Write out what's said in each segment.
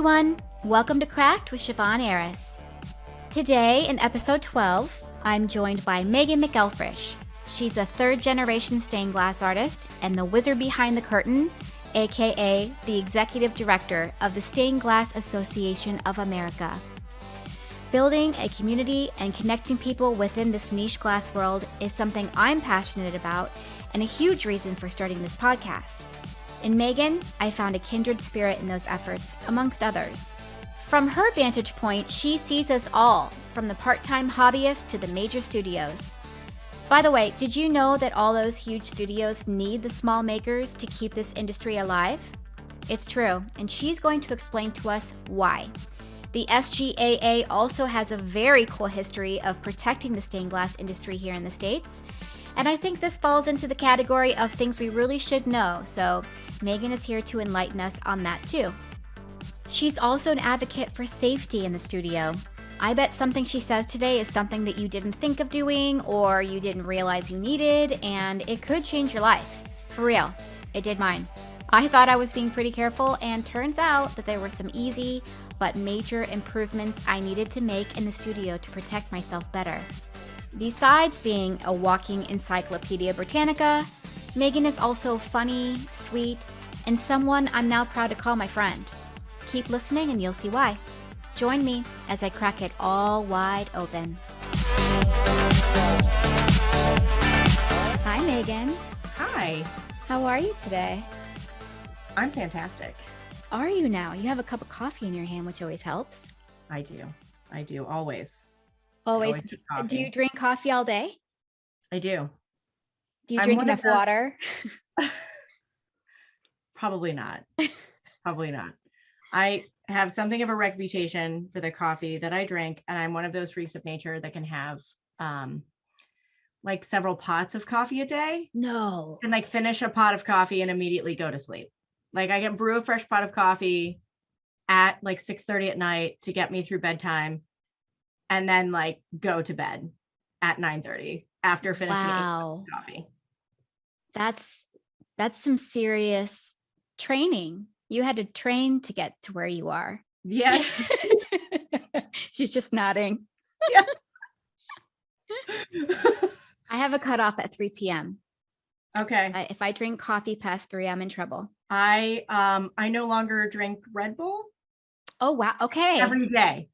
everyone. Welcome to Cracked with Siobhan Harris. Today, in episode 12, I'm joined by Megan McElfresh. She's a third-generation stained glass artist and the wizard behind the curtain, aka the executive director of the Stained Glass Association of America. Building a community and connecting people within this niche glass world is something I'm passionate about and a huge reason for starting this podcast. In Megan, I found a kindred spirit in those efforts, amongst others. From her vantage point, she sees us all, from the part-time hobbyist to the major studios. By the way, did you know that all those huge studios need the small makers to keep this industry alive? It's true, and she's going to explain to us why. The SGAA also has a very cool history of protecting the stained glass industry here in the States, and I think this falls into the category of things we really should know, so Megan is here to enlighten us on that too. She's also an advocate for safety in the studio. I bet something she says today is something that you didn't think of doing or you didn't realize you needed, and it could change your life. For real, it did mine. I thought I was being pretty careful, and turns out that there were some easy but major improvements I needed to make in the studio to protect myself better. Besides being a walking Encyclopedia Britannica, Megan is also funny, sweet, and someone I'm now proud to call my friend. Keep listening and you'll see why. Join me as I crack it all wide open. Hi, Megan. Hi. How are you today? I'm fantastic. Are you now? You have a cup of coffee in your hand, which always helps. I do, always. Always. Do you drink coffee all day? I do. Do you drink enough water? Probably not. I have something of a reputation for the coffee that I drink, and I'm one of those freaks of nature that can have like several pots of coffee a day. No. And like finish a pot of coffee and immediately go to sleep. Like I can brew a fresh pot of coffee at like 6:30 at night to get me through bedtime, and then like go to bed at 9:30 after finishing coffee. That's some serious training. You had to train to get to where you are. Yeah. She's just nodding. Yeah. I have a cutoff at 3 p.m. Okay. If I drink coffee past 3, I'm in trouble. I no longer drink Red Bull. Oh, wow. Okay. Every day.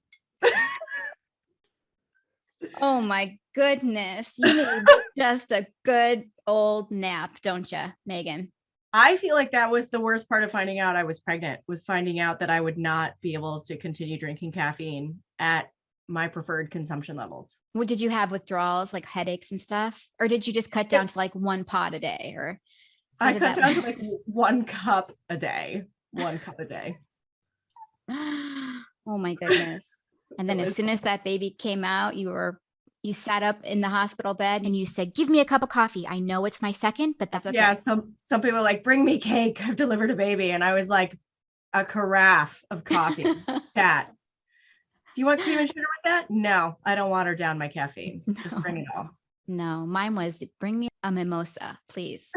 Oh my goodness. You need just a good old nap, don't you, Megan? I feel like that was the worst part of finding out I was pregnant, was finding out that I would not be able to continue drinking caffeine at my preferred consumption levels. What did you have, withdrawals, like headaches and stuff? Or did you just cut down to like 1 pot a day? Or I cut down to like 1 cup a day. 1 cup a day. Oh my goodness. And then as soon as that baby came out, you sat up in the hospital bed and you said, "Give me a cup of coffee. I know it's my second, but that's okay." Yeah, some people are like, "Bring me cake. I've delivered a baby." And I was like, a carafe of coffee. Cat. Do you want cream and sugar with that? No, I don't water down my caffeine. No. Just bring it all. No, mine was, "Bring me a mimosa, please."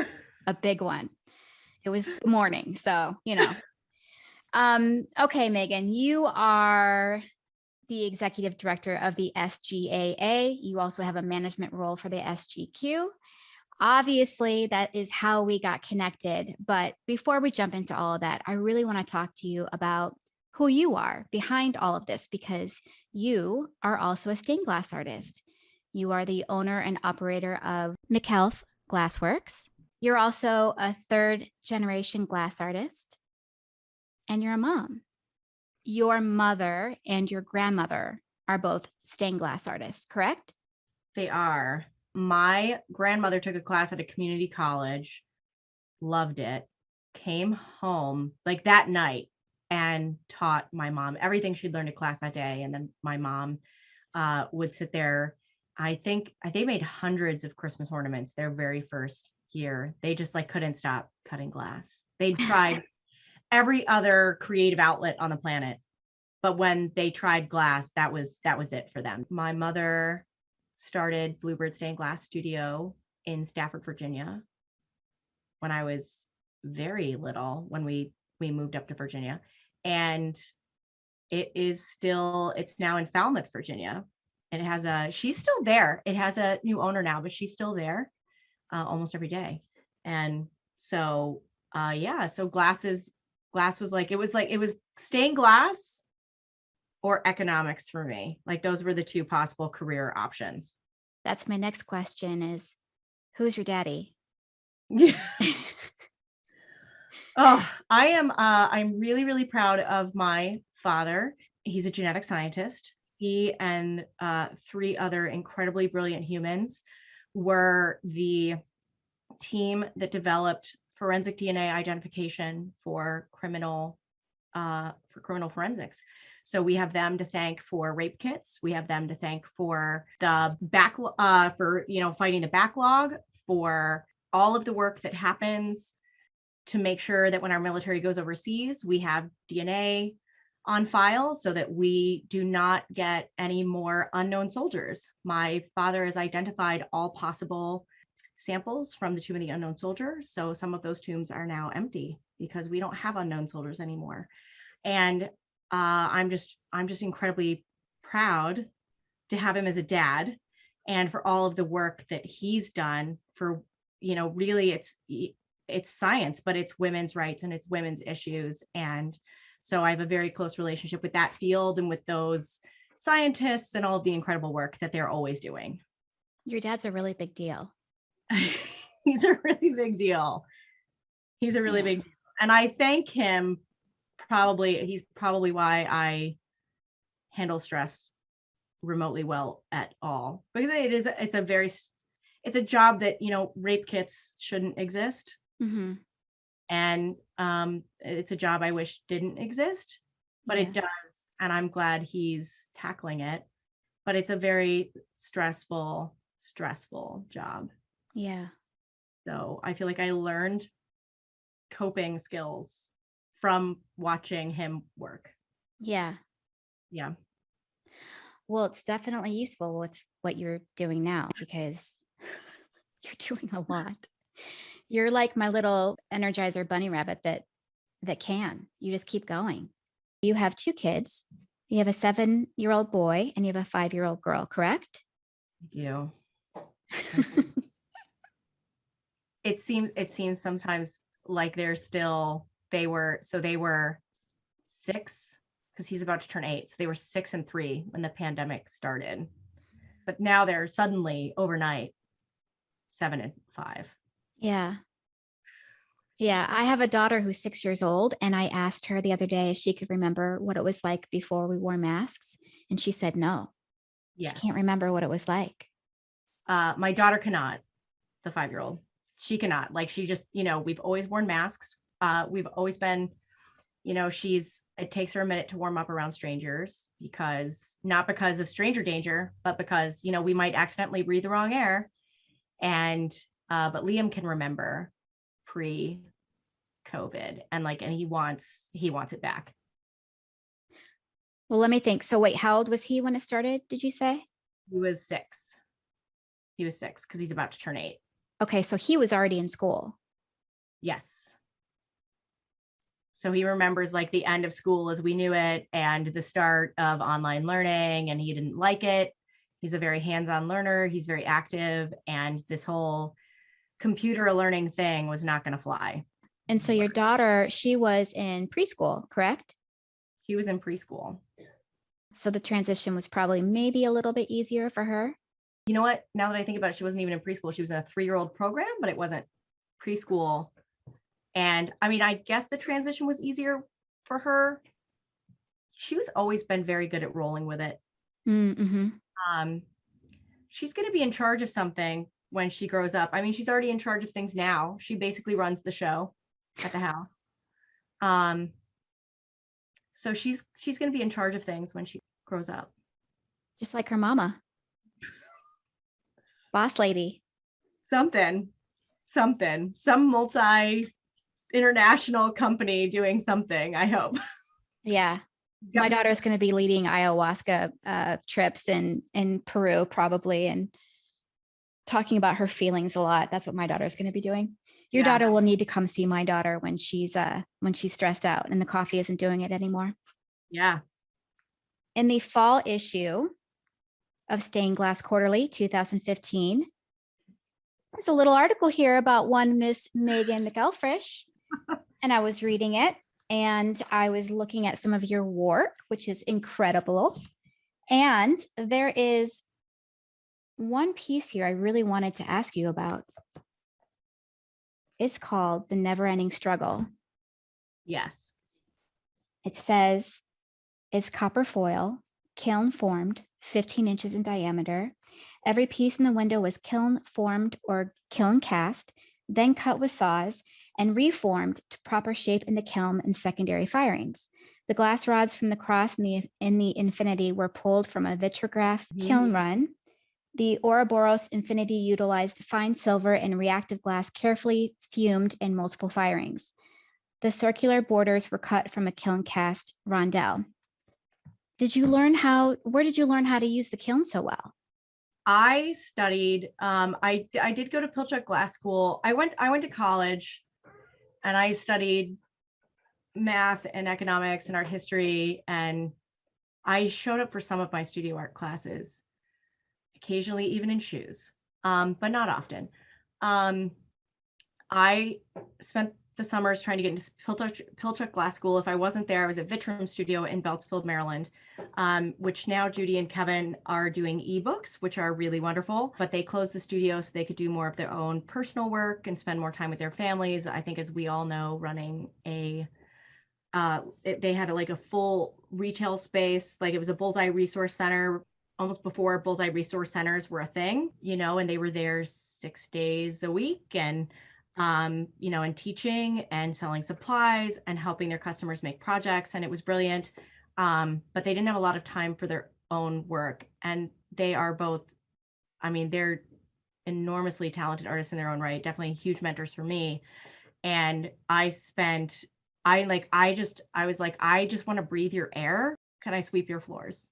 A big one. It was the morning, so, you know. Okay, Megan, you are the executive director of the SGAA. You also have a management role for the SGQ. Obviously, that is how we got connected. But before we jump into all of that, I really want to talk to you about who you are behind all of this, because you are also a stained glass artist. You are the owner and operator of McElf Glassworks. You're also a third-generation glass artist, and you're a mom. Your mother and your grandmother are both stained glass artists, correct? They are. My grandmother took a class at a community college, loved it, came home like that night and taught my mom everything she'd learned in class that day. And then my mom would sit there. I think they made hundreds of Christmas ornaments their very first year. They just like couldn't stop cutting glass. They tried every other creative outlet on the planet, but when they tried glass, that was it for them. My mother started Bluebird Stained Glass Studio in Stafford, Virginia, when I was very little, when we moved up to Virginia. And it's now in Falmouth, Virginia. She's still there. It has a new owner now, but she's still there almost every day. And so, so glass was like, it was stained glass or economics for me. Like those were the two possible career options. That's my next question is, who's your daddy? Yeah. Oh, I'm really, really proud of my father. He's a genetic scientist. He and 3 other incredibly brilliant humans were the team that developed forensic DNA identification for criminal forensics. So we have them to thank for rape kits. We have them to thank for the fighting the backlog, for all of the work that happens to make sure that when our military goes overseas, we have DNA on file so that we do not get any more unknown soldiers. My father has identified all possible samples from the Tomb of the Unknown Soldier. So some of those tombs are now empty because we don't have unknown soldiers anymore. And I'm just incredibly proud to have him as a dad and for all of the work that he's done for, really it's science, but it's women's rights and it's women's issues. And so I have a very close relationship with that field and with those scientists and all of the incredible work that they're always doing. Your dad's a really big deal. He's a really big deal. He's a really big deal. And I thank him. He's probably why I handle stress remotely well at all, because it's a job that, rape kits shouldn't exist. Mm-hmm. And it's a job I wish didn't exist, but it does. And I'm glad he's tackling it, but it's a very stressful job. Yeah. So I feel like I learned coping skills from watching him work. Yeah. Yeah. Well, it's definitely useful with what you're doing now because you're doing a lot. You're like my little Energizer bunny rabbit that you just keep going. You have 2 kids. You have a 7-year-old boy and you have a 5-year-old girl, correct? I do. It seems sometimes like they were 6 because he's about to turn 8. So they were 6 and 3 when the pandemic started. But now they're suddenly overnight 7 and 5. Yeah. Yeah. I have a daughter who's 6 years old. And I asked her the other day if she could remember what it was like before we wore masks. And she said no. Yes. She can't remember what it was like. My daughter cannot, the 5-year-old. She cannot. Like she just, we've always worn masks. We've always been, it takes her a minute to warm up around strangers not because of stranger danger, but because, we might accidentally breathe the wrong air. And, but Liam can remember pre-COVID and he wants it back. Well, let me think. So wait, how old was he when it started? Did you say? He was 6. He was 6 because he's about to turn 8. Okay. So he was already in school. Yes. So he remembers the end of school as we knew it and the start of online learning, and he didn't like it. He's a very hands-on learner. He's very active, and this whole computer learning thing was not going to fly. And so your daughter, she was in preschool, correct? She was in preschool. So the transition was probably maybe a little bit easier for her. You know what? Now that I think about it, she wasn't even in preschool. She was in a 3-year-old program, but it wasn't preschool. And I mean, I guess the transition was easier for her. She's always been very good at rolling with it. Mm-hmm. She's going to be in charge of something when she grows up. I mean, she's already in charge of things now. She basically runs the show at the house. So she's going to be in charge of things when she grows up. Just like her mama. Boss lady. Some multi-international company doing something, I hope. Yeah. My daughter's going to be leading ayahuasca trips in Peru probably, and talking about her feelings a lot. That's what my daughter's going to be doing. Your daughter will need to come see my daughter when she's stressed out and the coffee isn't doing it anymore. Yeah. In the fall issue of Stained Glass Quarterly 2015, there's a little article here about one Miss Megan McElfresh, and I was reading it, and I was looking at some of your work, which is incredible. And there is one piece here I really wanted to ask you about. It's called The Never-Ending Struggle. Yes. It says it's copper foil, kiln formed, 15 inches in diameter. Every piece in the window was kiln formed or kiln cast, then cut with saws and reformed to proper shape in the kiln and secondary firings. The glass rods from the cross in the infinity were pulled from a vitrograph kiln run. The Ouroboros infinity utilized fine silver and reactive glass carefully fumed in multiple firings. The circular borders were cut from a kiln cast rondelle. Where did you learn how to use the kiln so well? I studied, I did go to Pilchuck Glass School. I went to college and I studied math and economics and art history. And I showed up for some of my studio art classes, occasionally even in shoes, but not often. I spent the summers trying to get into Pilchuck Glass School. If I wasn't there, I was at Vitrum Studio in Beltsville, Maryland, which now Judy and Kevin are doing ebooks, which are really wonderful, but they closed the studio so they could do more of their own personal work and spend more time with their families. I think, as we all know, running they had a full retail space, like it was a Bullseye Resource Center, almost before Bullseye Resource Centers were a thing, and they were there 6 days a week and and teaching and selling supplies and helping their customers make projects. And it was brilliant. But they didn't have a lot of time for their own work. And they are both, they're enormously talented artists in their own right, definitely huge mentors for me. And I just want to breathe your air. Can I sweep your floors?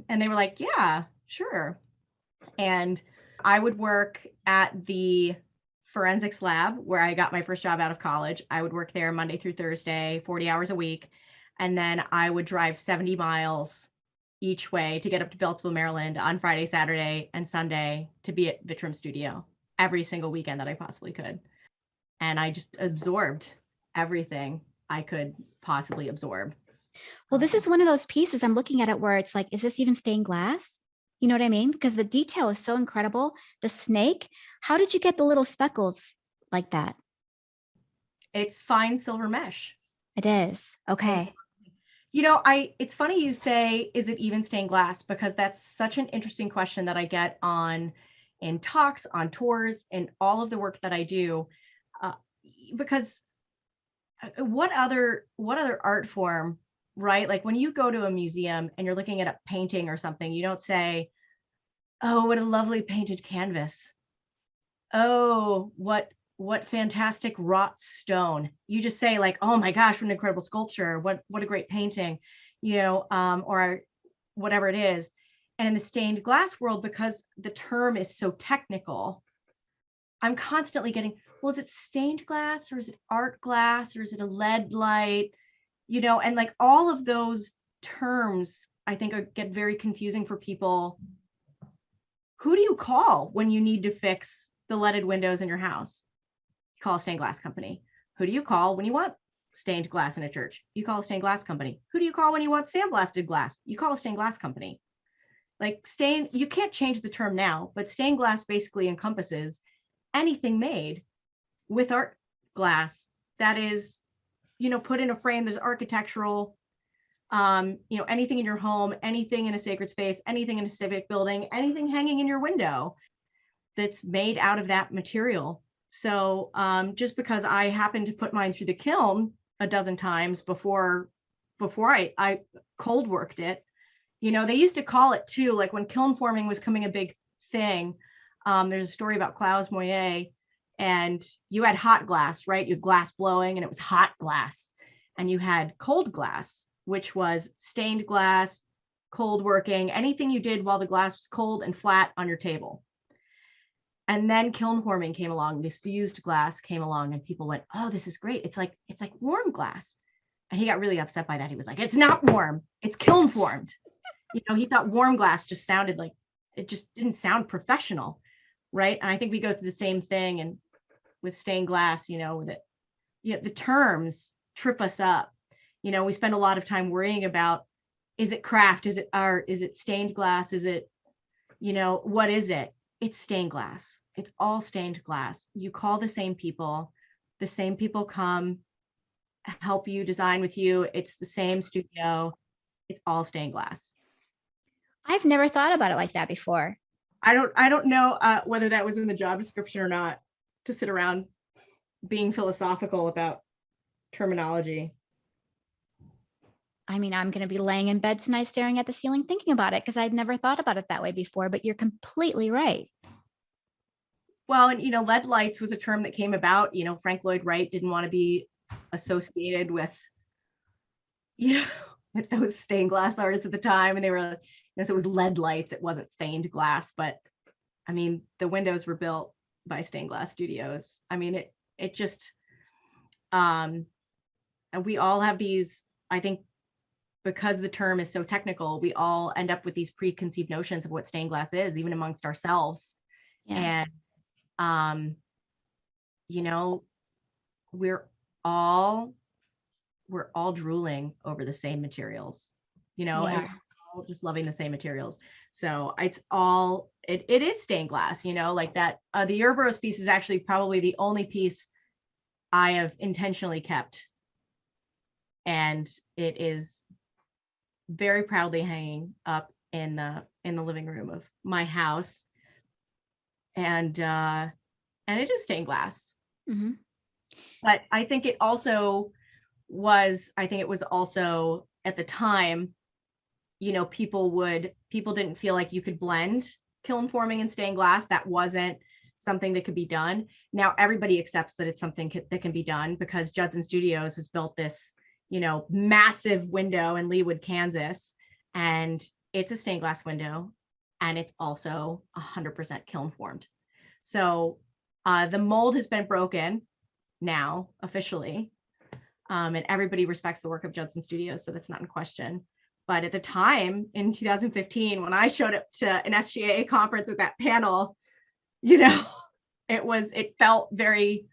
And they were like, yeah, sure. And I would work at the forensics lab where I got my first job out of college. I would work there Monday through Thursday, 40 hours a week. And then I would drive 70 miles each way to get up to Beltsville, Maryland on Friday, Saturday, and Sunday to be at Vitrum Studio every single weekend that I possibly could. And I just absorbed everything I could possibly absorb. Well, this is one of those pieces I'm looking at it where it's like, is this even stained glass? You know what I mean? Because the detail is so incredible. The snake, how did you get the little speckles like that? It's fine silver mesh. It is. Okay. It's funny you say, is it even stained glass? Because that's such an interesting question that I get in talks, on tours, and all of the work that I do. Because what other art form, right? Like when you go to a museum and you're looking at a painting or something, you don't say, oh, what a lovely painted canvas. Oh, what fantastic wrought stone. You just say like, oh my gosh, what an incredible sculpture. What a great painting, or whatever it is. And in the stained glass world, because the term is so technical, I'm constantly getting, well, is it stained glass or is it art glass or is it a lead light? And like all of those terms, I think get very confusing for people. Who do you call when you need to fix the leaded windows in your house? You call a stained glass company. Who do you call when you want stained glass in a church? You call a stained glass company. Who do you call when you want sandblasted glass? You call a stained glass company. Like you can't change the term now, but stained glass basically encompasses anything made with art glass that is, put in a frame that's architectural, anything in your home, anything in a sacred space, anything in a civic building, anything hanging in your window that's made out of that material. So just because I happened to put mine through the kiln a dozen times before I cold worked it, they used to call it too, like when kiln forming was becoming a big thing. There's a story about Klaus Moyer, and you had hot glass, right? You had glass blowing and it was hot glass. And you had cold glass, which was stained glass, cold working, anything you did while the glass was cold and flat on your table. And then kiln forming came along, this fused glass came along, and people went, oh, this is great. It's like warm glass. And he got really upset by that. He was like, it's not warm, it's kiln formed. He thought warm glass just sounded like, it just didn't sound professional, right? And I think we go through the same thing and with stained glass, with it, the terms trip us up. We spend a lot of time worrying about, is it craft? Is it art? Is it stained glass? Is it, what is it? It's stained glass. It's all stained glass. You call the same people come help you design with you. It's the same studio. It's all stained glass. I've never thought about it like that before. I don't know whether that was in the job description or not, to sit around being philosophical about terminology. I mean, I'm going to be laying in bed tonight staring at the ceiling thinking about it because I'd never thought about it that way before, but you're completely right. Well, and lead lights was a term that came about. Frank Lloyd Wright didn't want to be associated with, with those stained glass artists at the time, and they were, so it was lead lights. It wasn't stained glass, but I mean, the windows were built by stained glass studios. I mean, it just, and we all have these, I think, because the term is so technical, we all end up with these preconceived notions of what stained glass is, even amongst ourselves. Yeah. And we're all drooling over the same materials, and we're all just loving the same materials. So it's all, it is stained glass, like that. The Ouroboros piece is actually probably the only piece I have intentionally kept, and it is very proudly hanging up in the living room of my house, and it is stained glass. Mm-hmm. But I think it also was, also at the time, people didn't feel like you could blend kiln forming and stained glass. That wasn't something that could be done. Now everybody accepts that it's something that can be done, because Judson Studios has built this, massive window in Leawood, Kansas, and it's a stained glass window, and it's also 100% kiln formed. So the mold has been broken now officially, and everybody respects the work of Judson Studios, so that's not in question. But at the time in 2015, when I showed up to an SGAA conference with that panel, it felt very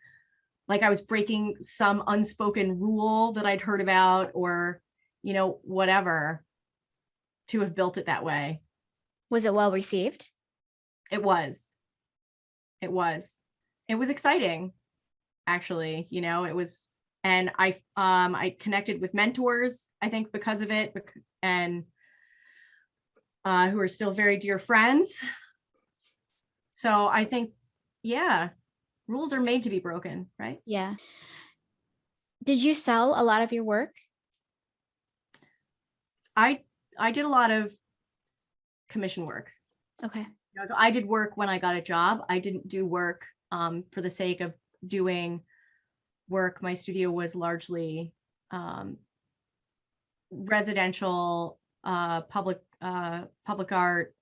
like I was breaking some unspoken rule that I'd heard about, or, whatever, to have built it that way. Was it well received? It was exciting, actually. It was, and I connected with mentors, I think, because of it, and who are still very dear friends. So I think, yeah, rules are made to be broken, right? Yeah. Did you sell a lot of your work? I did a lot of commission work. Okay. So I did work when I got a job. I didn't do work for the sake of doing work. My studio was largely residential, public art.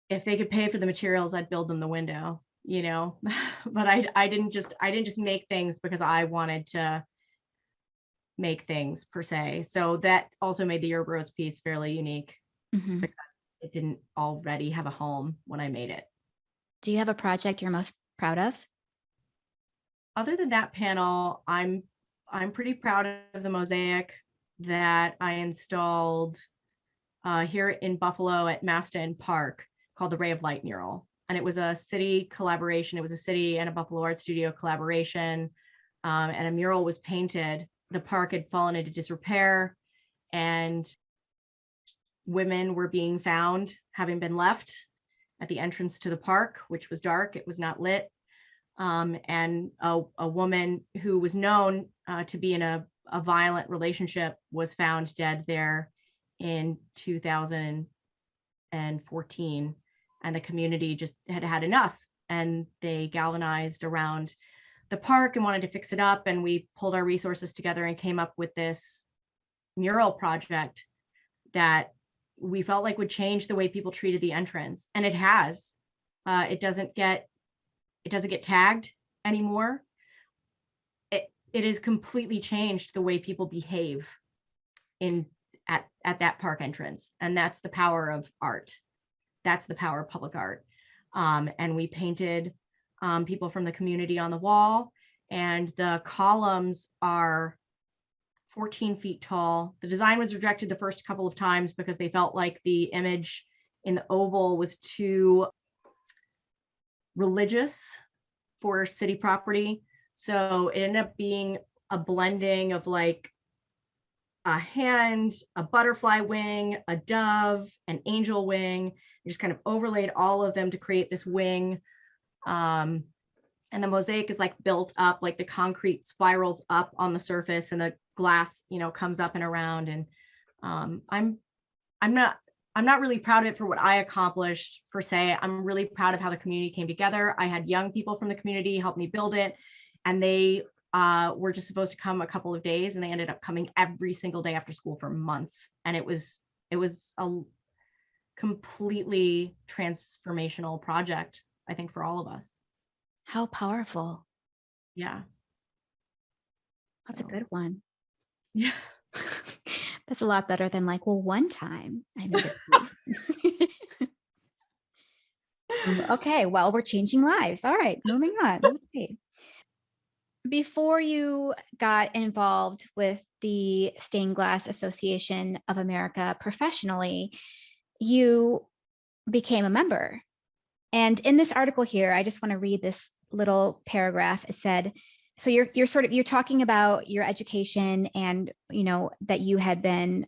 If they could pay for the materials, I'd build them the window, but I didn't just make things because I wanted to make things per se. So that also made the Ouroboros piece fairly unique, Mm-hmm. because it didn't already have a home when I made it. Do you have a project you're most proud of? Other than that panel, I'm pretty proud of the mosaic that I installed here in Buffalo at Maston Park, called the Ray of Light mural. And it was a city collaboration. It was a city and a Buffalo Art Studio collaboration. And a mural was painted. The park had fallen into disrepair, and women were being found having been left at the entrance to the park, which was dark. It was not lit. And a woman who was known to be in a violent relationship was found dead there in 2014. And the community just had had enough, and they galvanized around the park and wanted to fix it up. And we pulled our resources together and came up with this mural project that we felt like would change the way people treated the entrance. And it has. It doesn't get tagged anymore. It has completely changed the way people behave in at that park entrance. And that's the power of art. That's the power of public art. And we painted people from the community on the wall, and the columns are 14 feet tall. The design was rejected the first couple of times because they felt like the image in the oval was too religious for city property. So it ended up being a blending of like a hand, a butterfly wing, a dove, an angel wing. We just kind of overlaid all of them to create this wing. And the mosaic is like built up, like the concrete spirals up on the surface, and the glass, comes up and around. And I'm not really proud of it for what I accomplished per se. I'm really proud of how the community came together. I had young people from the community help me build it, and they were just supposed to come a couple of days, and they ended up coming every single day after school for months. And it was a completely transformational project, I think, for all of us. How powerful. Yeah. That's a good one. Yeah. That's a lot better than like, well, one time I made it. Okay, well, we're changing lives. All right, moving on. Let's see. Before you got involved with the Stained Glass Association of America professionally, you became a member. And in this article here, I just want to read this little paragraph. It said, so you're talking about your education, and that you had been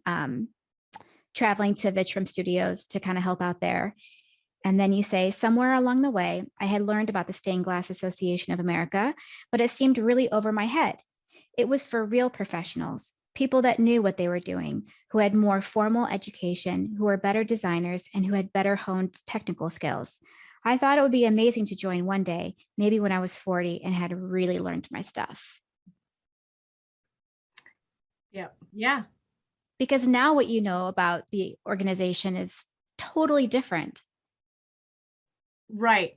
traveling to Vitrum Studios to kind of help out there. And then you say, somewhere along the way, I had learned about the Stained Glass Association of America, but it seemed really over my head. It was for real professionals, people that knew what they were doing, who had more formal education, who were better designers, and who had better honed technical skills. I thought it would be amazing to join one day, maybe when I was 40 and had really learned my stuff. Yeah. Yeah. Because now what you know about the organization is totally different. Right.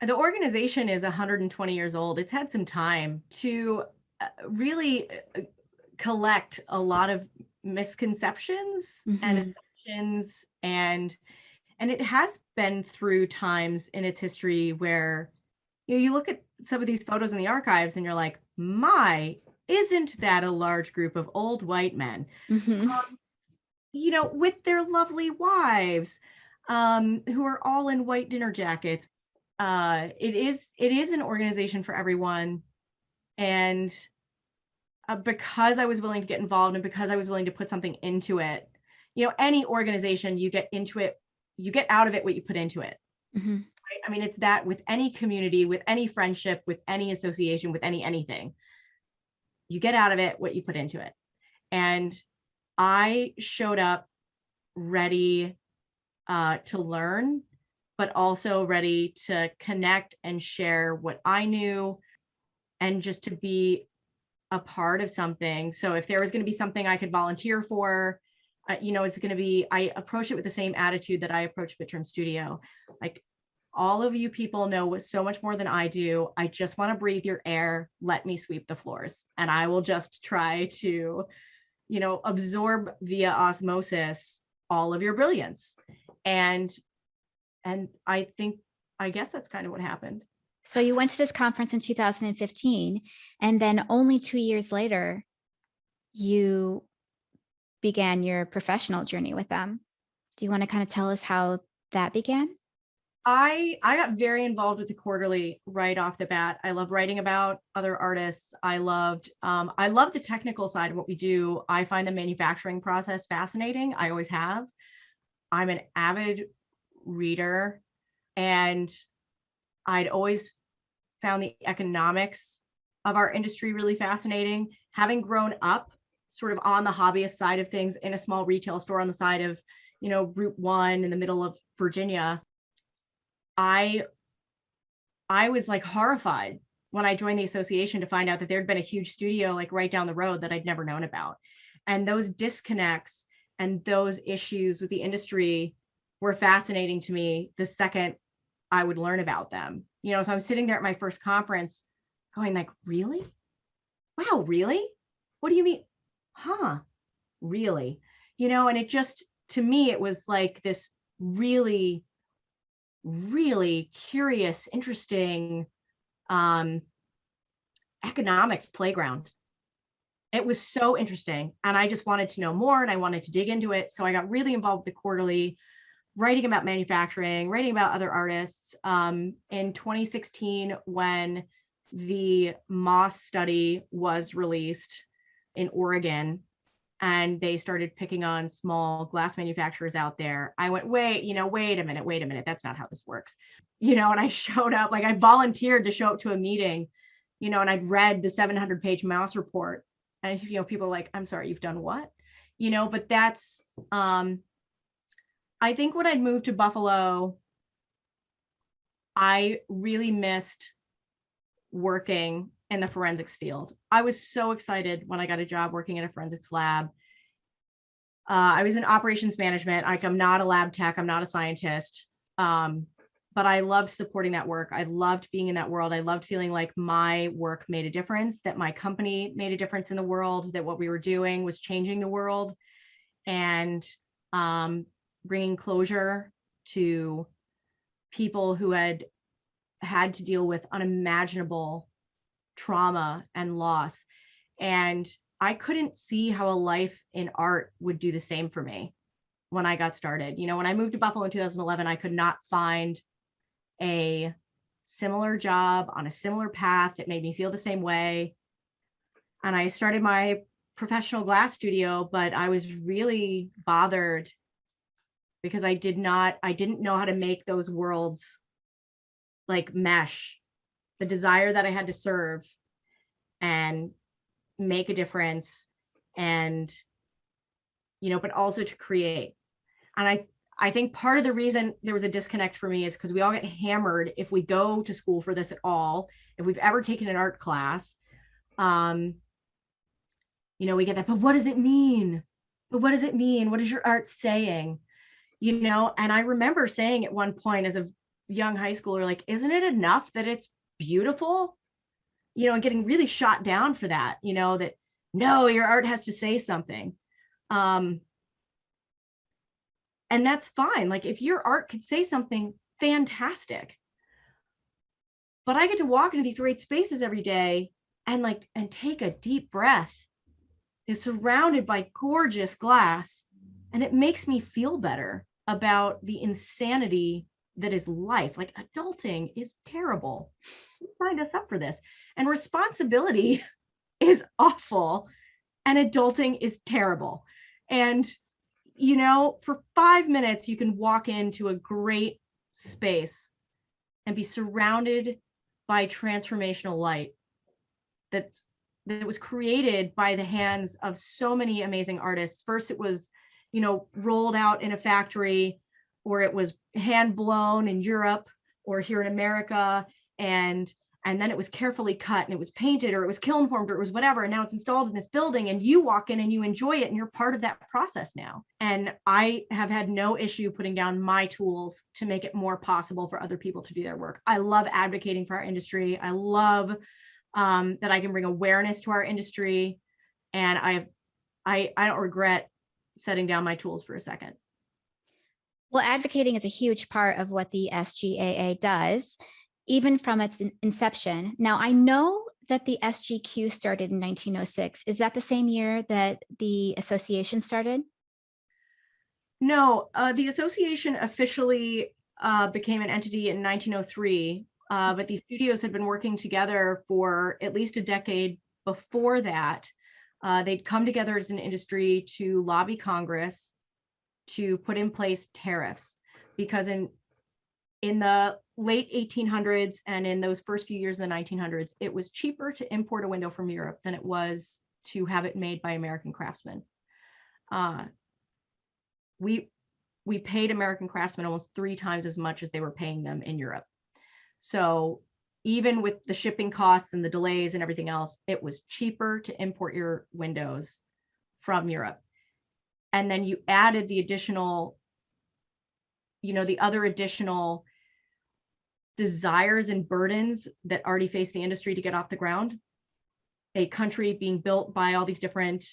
The organization is 120 years old. It's had some time to really collect a lot of misconceptions and assumptions, and it has been through times in its history where you look at some of these photos in the archives and you're like, my, isn't that a large group of old white men, with their lovely wives, who are all in white dinner jackets. It is an organization for everyone. And because I was willing to get involved, and because I was willing to put something into it, any organization, you get into it, you get out of it what you put into it. Right? I mean, it's that with any community, with any friendship, with any association, with anything, you get out of it what you put into it. And I showed up ready to learn, but also ready to connect and share what I knew, and just to be a part of something. So if there was going to be something I could volunteer for, it's going to be, I approach it with the same attitude that I approach Vitrum Studio. Like, all of you people know so much more than I do. I just want to breathe your air. Let me sweep the floors, and I will just try to, absorb via osmosis all of your brilliance. And I guess that's kind of what happened. So you went to this conference in 2015, and then only 2 years later, you began your professional journey with them. Do you want to kind of tell us how that began? I got very involved with the quarterly right off the bat. I love writing about other artists. I love the technical side of what we do. I find the manufacturing process fascinating. I always have. I'm an avid reader, and I'd always found the economics of our industry really fascinating. Having grown up sort of on the hobbyist side of things in a small retail store on the side of, Route 1 in the middle of Virginia, I was like horrified when I joined the association to find out that there'd been a huge studio like right down the road that I'd never known about. And those disconnects and those issues with the industry were fascinating to me the second I would learn about them. So I'm sitting there at my first conference going like, really? Wow, really? What do you mean? Huh, really? and it just, to me, it was like this really, really curious, interesting economics playground. It was so interesting. And I just wanted to know more and I wanted to dig into it. So I got really involved with the quarterly, writing about manufacturing, writing about other artists. In 2016, when the Moss study was released in Oregon, and they started picking on small glass manufacturers out there, I went, wait a minute, that's not how this works. And I showed up, like I volunteered to show up to a meeting, and I'd read the 700-page Mouse report. And, people are like, I'm sorry, you've done what? But that's, I think when I'd moved to Buffalo, I really missed working in the forensics field. I was so excited when I got a job working in a forensics lab. I was in operations management. Like, I'm not a lab tech, I'm not a scientist. But I loved supporting that work. I loved being in that world. I loved feeling like my work made a difference, that my company made a difference in the world, that what we were doing was changing the world, and bringing closure to people who had to deal with unimaginable trauma and loss. And I couldn't see how a life in art would do the same for me when I got started. When I moved to Buffalo in 2011, I could not find a similar job on a similar path that made me feel the same way. And I started my professional glass studio, but I was really bothered because I didn't know how to make those worlds like mesh. The desire that I had to serve and make a difference, and but also to create. And I think part of the reason there was a disconnect for me is because we all get hammered if we go to school for this at all. If we've ever taken an art class, we get that, but what does it mean? But what does it mean? What is your art saying? And I remember saying at one point as a young high schooler, like, isn't it enough that it's beautiful? And getting really shot down for that, that no, your art has to say something. And that's fine. Like, if your art could say something, fantastic. But I get to walk into these great spaces every day and take a deep breath. Is surrounded by gorgeous glass, and it makes me feel better about the insanity that is life. Like, adulting is terrible. You signed us up for this. And responsibility is awful. And adulting is terrible. And, for 5 minutes, you can walk into a great space and be surrounded by transformational light that was created by the hands of so many amazing artists. First, it was, rolled out in a factory, or it was hand blown in Europe or here in America. And then it was carefully cut and it was painted, or it was kiln formed, or it was whatever. And now it's installed in this building, and you walk in and you enjoy it, and you're part of that process now. And I have had no issue putting down my tools to make it more possible for other people to do their work. I love advocating for our industry. I love that I can bring awareness to our industry. And I don't regret setting down my tools for a second. Well, advocating is a huge part of what the SGAA does, even from its inception. Now, I know that the SGQ started in 1906. Is that the same year that the association started? No, the association officially became an entity in 1903, but these studios had been working together for at least a decade before that. They'd come together as an industry to lobby Congress to put in place tariffs, because in the late 1800s and in those first few years in the 1900s, it was cheaper to import a window from Europe than it was to have it made by American craftsmen. We paid American craftsmen almost 3 times as much as they were paying them in Europe. So even with the shipping costs and the delays and everything else, it was cheaper to import your windows from Europe. And then you added the additional, the other additional desires and burdens that already face the industry to get off the ground. A country being built by all these different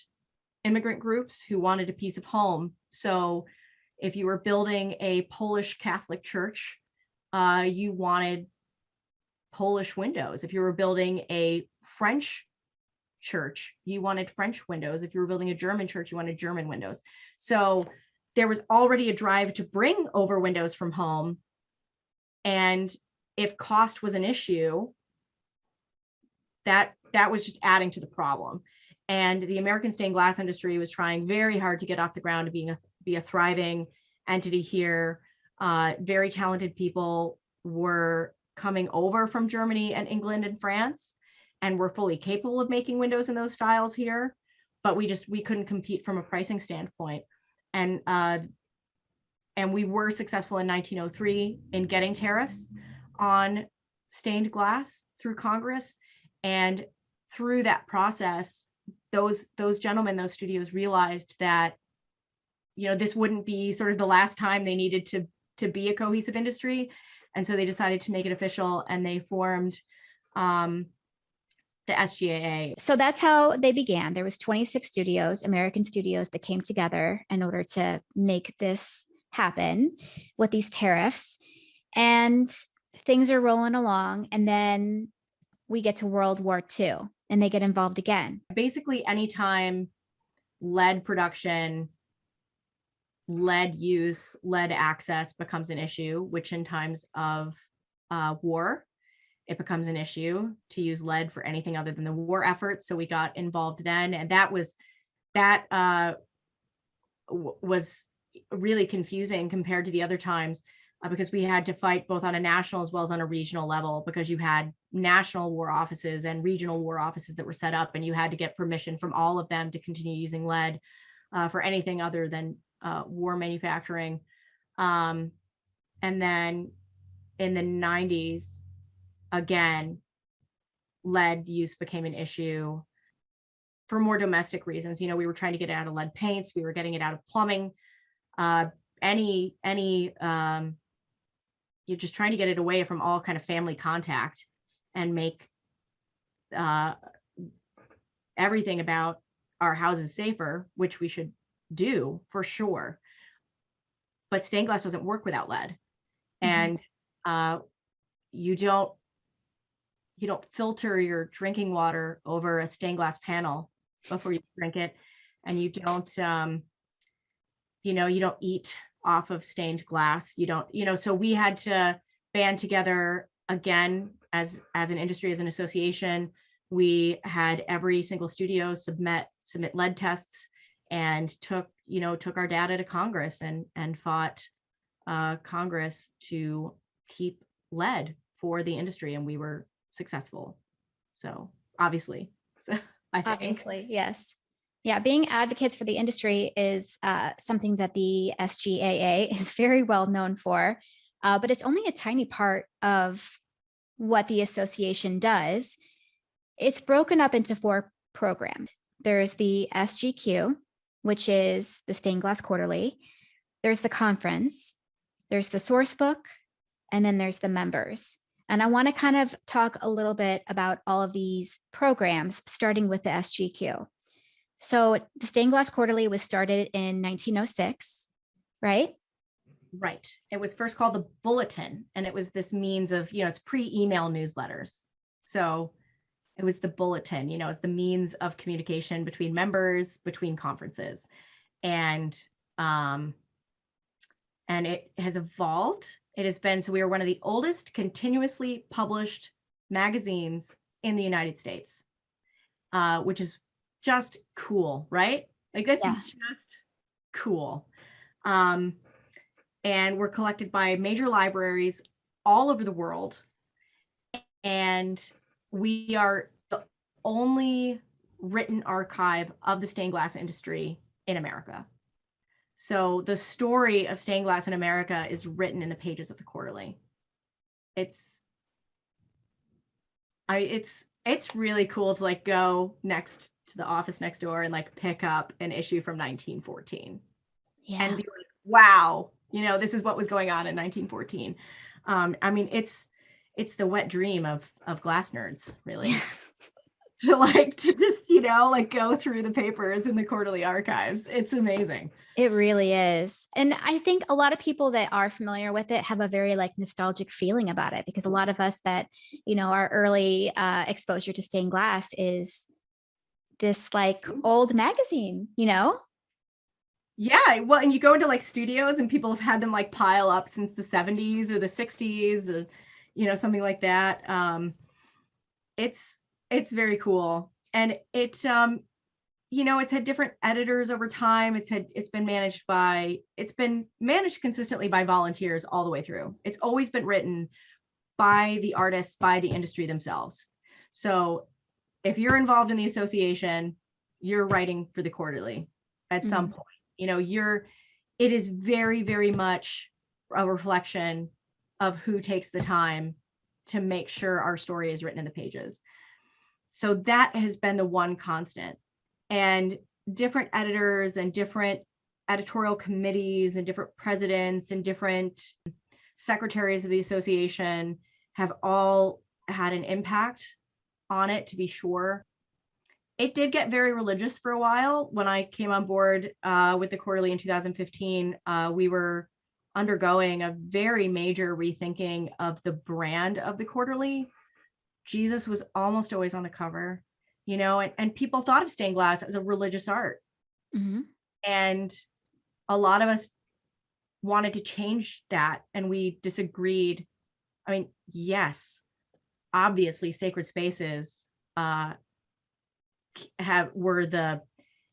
immigrant groups who wanted a piece of home. So if you were building a Polish Catholic church, you wanted Polish windows. If you were building a French church, you wanted French windows. If you were building a German church, you wanted German windows. So there was already a drive to bring over windows from home. And if cost was an issue, that was just adding to the problem. And the American stained glass industry was trying very hard to get off the ground, to be a thriving entity here. Very talented people were coming over from Germany and England and France, and were fully capable of making windows in those styles here, but we couldn't compete from a pricing standpoint. And we were successful in 1903 in getting tariffs on stained glass through Congress. And through that process, those gentlemen, those studios realized that, this wouldn't be sort of the last time they needed to be a cohesive industry. And so they decided to make it official, and they formed the SGAA. So that's how they began. There was 26 studios, American studios, that came together in order to make this happen with these tariffs. And things are rolling along. And then we get to World War II, and they get involved again. Basically, anytime lead production, lead use, lead access becomes an issue, which in times of war, it becomes an issue to use lead for anything other than the war effort. So we got involved then, and that was really confusing compared to the other times, because we had to fight both on a national as well as on a regional level, because you had national war offices and regional war offices that were set up, and you had to get permission from all of them to continue using lead for anything other than war manufacturing. And then in the 90s, again, lead use became an issue for more domestic reasons. We were trying to get it out of lead paints. We were getting it out of plumbing. You're just trying to get it away from all kind of family contact and make everything about our houses safer, which we should do for sure. But stained glass doesn't work without lead. Mm-hmm. And you don't filter your drinking water over a stained glass panel before you drink it, and you don't you don't eat off of stained glass. So we had to band together again as an industry, as an association. We had every single studio submit lead tests, and took our data to Congress and fought Congress to keep lead for the industry, and we were successful. So obviously, yes. Yeah, being advocates for the industry is something that the SGAA is very well known for, but it's only a tiny part of what the association does. It's broken up into 4 programs. There's the SGQ, which is the Stained Glass Quarterly. There's the conference, there's the source book, and then there's the members. And I want to kind of talk a little bit about all of these programs, starting with the SGQ. So the Stained Glass Quarterly was started in 1906, right? Right. It was first called the Bulletin, and it was this means of, it's pre-email newsletters. So it was the Bulletin, it's the means of communication between members, between conferences. And it has evolved. It has been, so we are one of the oldest continuously published magazines in the United States, which is just cool, right? Like that's just cool. And we're collected by major libraries all over the world. And we are the only written archive of the stained glass industry in America. So the story of stained glass in America is written in the pages of the quarterly. It's really cool to like go next to the office next door and like pick up an issue from 1914 and be like, wow, this is what was going on in 1914. I mean, it's the wet dream of glass nerds, really. to just, like go through the papers in the quarterly archives. It's amazing. It really is. And I think a lot of people that are familiar with it have a very like nostalgic feeling about it, because a lot of us that, our early exposure to stained glass is this like old magazine, Yeah, well, and you go into like studios and people have had them like pile up since the 70s or the 60s or something like that. It's very cool. And it's had different editors over time. It's been managed consistently by volunteers all the way through. It's always been written by the artists, by the industry themselves. So if you're involved in the association, you're writing for the quarterly at some point. It is very, very much a reflection of who takes the time to make sure our story is written in the pages. So that has been the one constant. And different editors and different editorial committees and different presidents and different secretaries of the association have all had an impact on it, to be sure. It did get very religious for a while. When I came on board with the quarterly in 2015, we were undergoing a very major rethinking of the brand of the quarterly. Jesus was almost always on the cover, and people thought of stained glass as a religious art. Mm-hmm. And a lot of us wanted to change that, and we disagreed. I mean, yes, obviously sacred spaces were the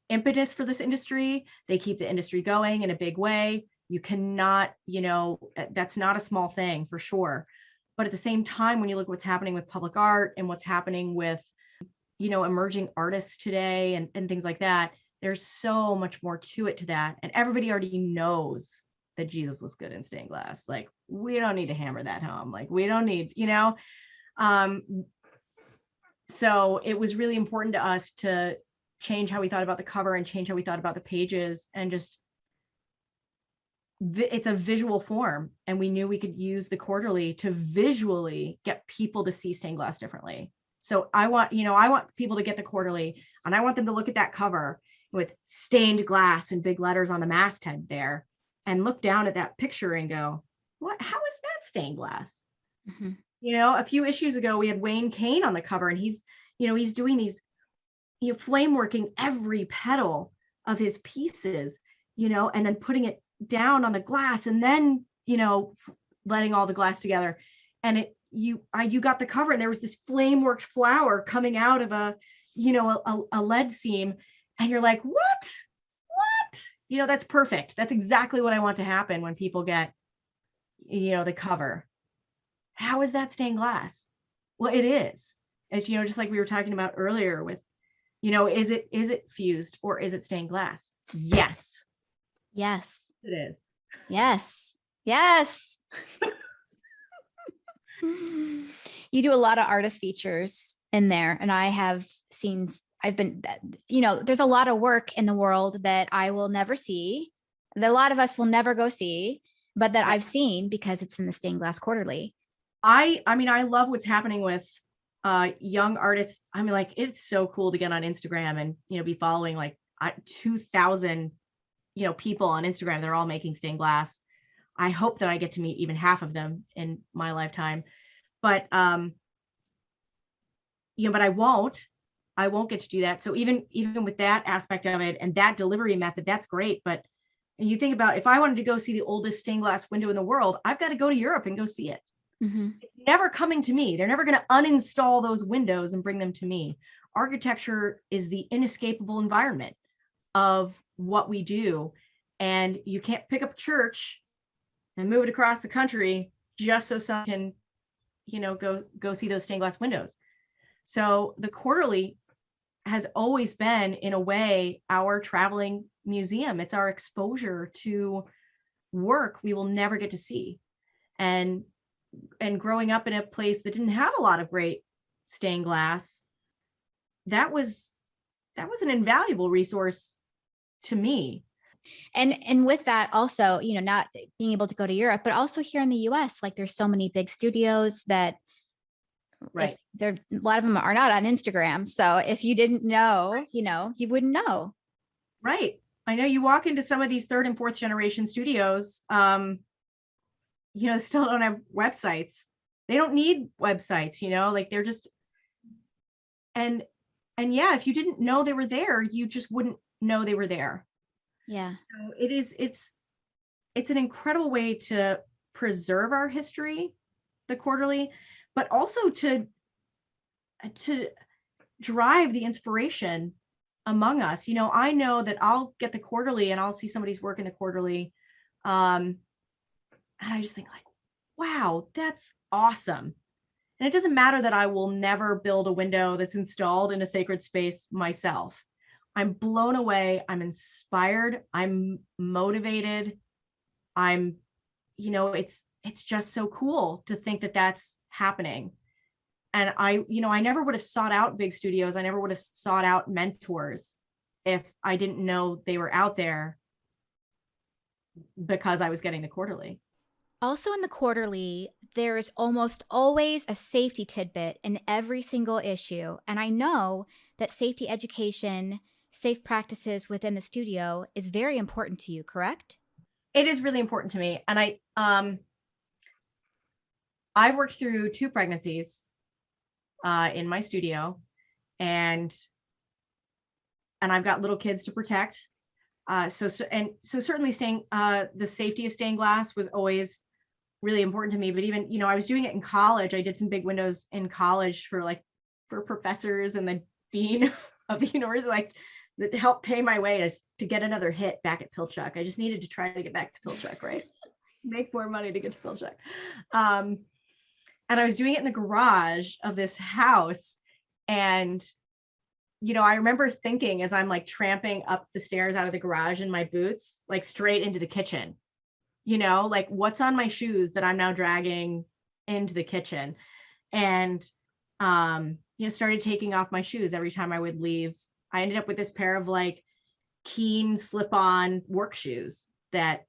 impetus for this industry. They keep the industry going in a big way. You cannot, that's not a small thing for sure. But at the same time, when you look at what's happening with public art and what's happening with, emerging artists today and things like that, there's so much more to it to that. And everybody already knows that Jesus was good in stained glass. Like, we don't need to hammer that home. Like, we don't need, so it was really important to us to change how we thought about the cover and change how we thought about the pages, and just it's a visual form, and we knew we could use the quarterly to visually get people to see stained glass differently. So I want people to get the quarterly, and I want them to look at that cover with stained glass in big letters on the masthead there, and look down at that picture and go, how is that stained glass? Mm-hmm. A few issues ago, we had Wayne Kane on the cover, and he's doing these, flame working every petal of his pieces, and then putting it down on the glass, and then, letting all the glass together. And you got the cover, and there was this flame worked flower coming out of a lead seam. And you're like, what? That's perfect. That's exactly what I want to happen when people get, the cover. How is that stained glass? Well, it is. It's, just like we were talking about earlier with, is it fused or is it stained glass? Yes. Yes. It is. Yes. You do a lot of artist features in there, and there's a lot of work in the world that I will never see, that a lot of us will never go see, but that I've seen because it's in the stained glass quarterly. I love what's happening with young artists. I mean, like, it's so cool to get on Instagram and, be following like 2,000, people on Instagram. They're all making stained glass. I hope that I get to meet even half of them in my lifetime, but but I won't get to do that. So even with that aspect of it and that delivery method, that's great. But you think about, if I wanted to go see the oldest stained glass window in the world, I've got to go to Europe and go see it. Mm-hmm. It's never coming to me. They're never going to uninstall those windows and bring them to me. Architecture is the inescapable environment of what we do. And you can't pick up a church and move it across the country just so someone can, go see those stained glass windows. So the quarterly has always been, in a way, our traveling museum. It's our exposure to work we will never get to see. And growing up in a place that didn't have a lot of great stained glass, that was an invaluable resource to me. And with that also, not being able to go to Europe, but also here in the US, like there's so many big studios that Right. A lot of them are not on Instagram. So if you didn't know, you wouldn't know. Right. I know you walk into some of these third and fourth generation studios, still don't have websites. They don't need websites, like they're just, and yeah, if you didn't know they were there, you just wouldn't know they were there. Yeah. So it's an incredible way to preserve our history, the quarterly, but also to drive the inspiration among us. I know that I'll get the quarterly and I'll see somebody's work in the quarterly. And I just think like, wow, that's awesome. And it doesn't matter that I will never build a window that's installed in a sacred space myself. I'm blown away. I'm inspired. I'm motivated. It's just so cool to think that that's happening. And I never would have sought out big studios. I never would have sought out mentors if I didn't know they were out there because I was getting the quarterly. Also in the quarterly, there's almost always a safety tidbit in every single issue. And I know that safety education, safe practices within the studio is very important to you, correct? It is really important to me. And I've worked through 2 pregnancies in my studio, and I've got little kids to protect. So certainly the safety of stained glass was always really important to me. But even, I was doing it in college. I did some big windows in college for professors and the dean of the university, that helped pay my way to get another hit back at Pilchuck. I just needed to try to get back to Pilchuck, right? Make more money to get to Pilchuck. And I was doing it in the garage of this house. And, I remember thinking as I'm tramping up the stairs out of the garage in my boots, straight into the kitchen, what's on my shoes that I'm now dragging into the kitchen. And, started taking off my shoes every time I would leave. I ended up with this pair of Keen slip-on work shoes that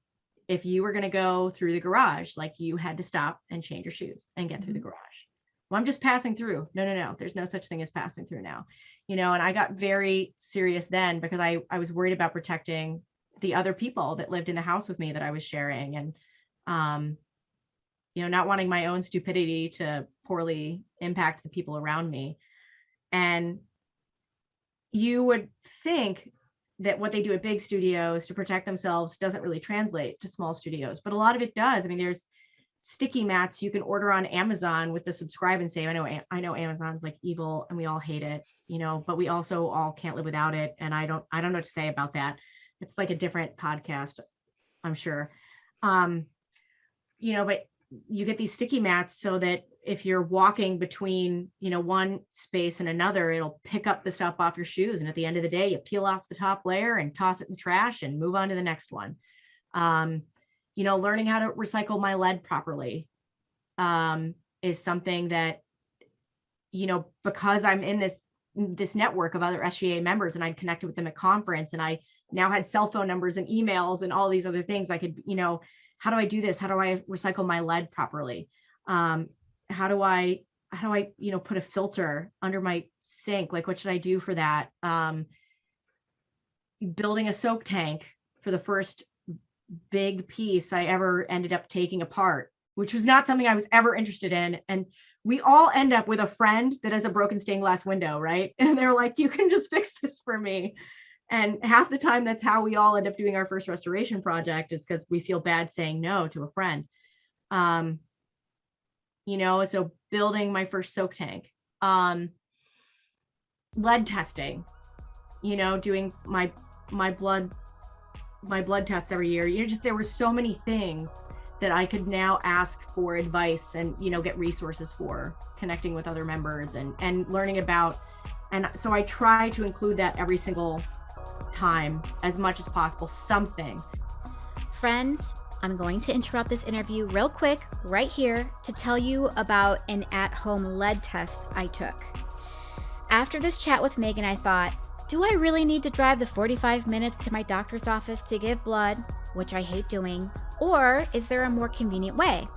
if you were going to go through the garage, you had to stop and change your shoes and get through the garage. Well, I'm just passing through. No. There's no such thing as passing through now, and I got very serious then because I was worried about protecting the other people that lived in the house with me that I was sharing, and, not wanting my own stupidity to poorly impact the people around me. And you would think that what they do at big studios to protect themselves doesn't really translate to small studios, but a lot of it does. I mean, there's sticky mats you can order on Amazon with the subscribe and save. I know Amazon's evil and we all hate it, but we also all can't live without it. And I don't know what to say about that. It's a different podcast, I'm sure. But you get these sticky mats so that if you're walking between, one space and another, it'll pick up the stuff off your shoes. And at the end of the day, you peel off the top layer and toss it in the trash and move on to the next one. Learning how to recycle my lead properly is something that, because I'm in this network of other SGAA members and I'd connected with them at conference, and I now had cell phone numbers and emails and all these other things. I could, how do I do this? How do I recycle my lead properly? How do I, put a filter under my sink? What should I do for that? Building a soak tank for the first big piece I ever ended up taking apart, which was not something I was ever interested in. And we all end up with a friend that has a broken stained glass window, right? And they're like, you can just fix this for me. And half the time, that's how we all end up doing our first restoration project, is because we feel bad saying no to a friend. So building my first soak tank, lead testing, doing my blood tests every year. There were so many things that I could now ask for advice and, get resources for, connecting with other members and learning about. And so I try to include that every single time as much as possible, something. Friends, I'm going to interrupt this interview real quick right here to tell you about an at-home lead test I took. After this chat with Megan, I thought, do I really need to drive the 45 minutes to my doctor's office to give blood, which I hate doing, or is there a more convenient way?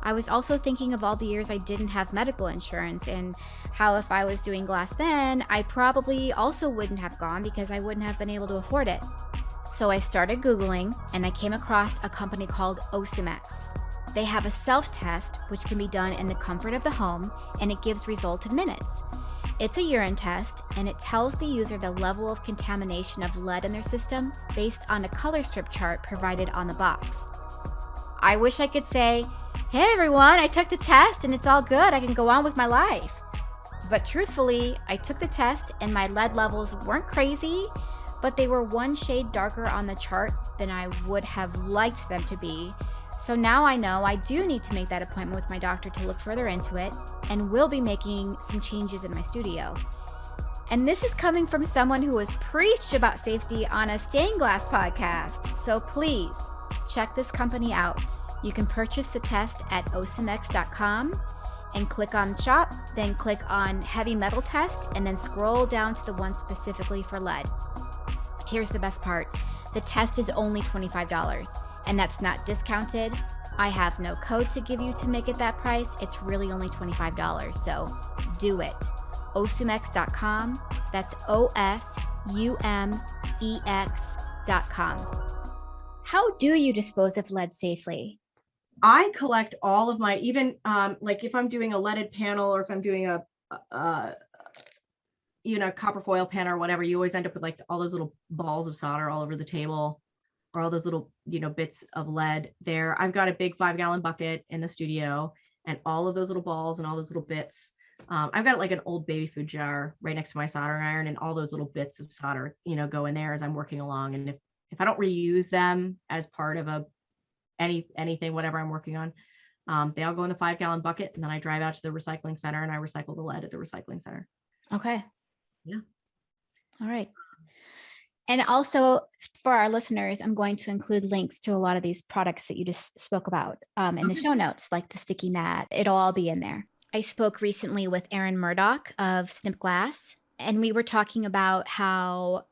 I was also thinking of all the years I didn't have medical insurance and how if I was doing glass then, I probably also wouldn't have gone because I wouldn't have been able to afford it. So I started Googling and I came across a company called Osimex. They have a self-test which can be done in the comfort of the home and it gives results in minutes. It's a urine test and it tells the user the level of contamination of lead in their system based on a color strip chart provided on the box. I wish I could say, hey everyone, I took the test and it's all good, I can go on with my life. But truthfully, I took the test and my lead levels weren't crazy, but they were one shade darker on the chart than I would have liked them to be. So now I know I do need to make that appointment with my doctor to look further into it and will be making some changes in my studio. And this is coming from someone who has preached about safety on a stained glass podcast. So please check this company out. You can purchase the test at osimex.com and click on shop, then click on heavy metal test, and then scroll down to the one specifically for lead. Here's the best part. The test is only $25, and that's not discounted. I have no code to give you to make it that price. It's really only $25, so do it. Osimex.com. That's OSUMEX.com. How do you dispose of lead safely? I collect all of my, even like if I'm doing a leaded panel or if I'm doing a copper foil panel or whatever, you always end up with like all those little balls of solder all over the table or all those little, bits of lead there. I've got a big 5-gallon bucket in the studio and all of those little balls and all those little bits. I've got like an old baby food jar right next to my soldering iron and all those little bits of solder, go in there as I'm working along. And if I don't reuse them as part of anything, whatever I'm working on, they all go in the 5-gallon bucket and then I drive out to the recycling center and I recycle the lead at the recycling center. Okay. Yeah. All right. And also for our listeners, I'm going to include links to a lot of these products that you just spoke about in the show notes, like the sticky mat. It'll all be in there. I spoke recently with Erin Murdoch of Snip Glass, and we were talking about how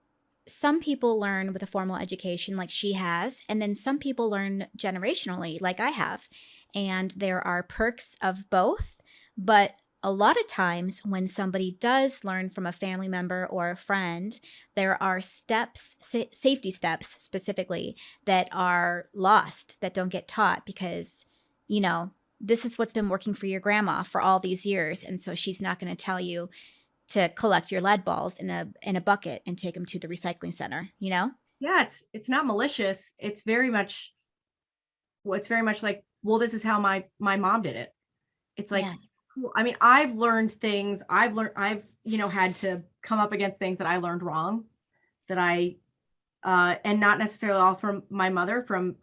some people learn with a formal education like she has, and then some people learn generationally like I have. And there are perks of both, but a lot of times when somebody does learn from a family member or a friend, there are steps, safety steps specifically, that are lost, that don't get taught because, this is what's been working for your grandma for all these years. And so she's not going to tell you to collect your lead balls in a bucket and take them to the recycling center, Yeah, it's not malicious. It's very much like, well, this is how my mom did it. It's like, cool. I mean, I've learned things. I've had to come up against things that I learned wrong, that and not necessarily all from my mother, from,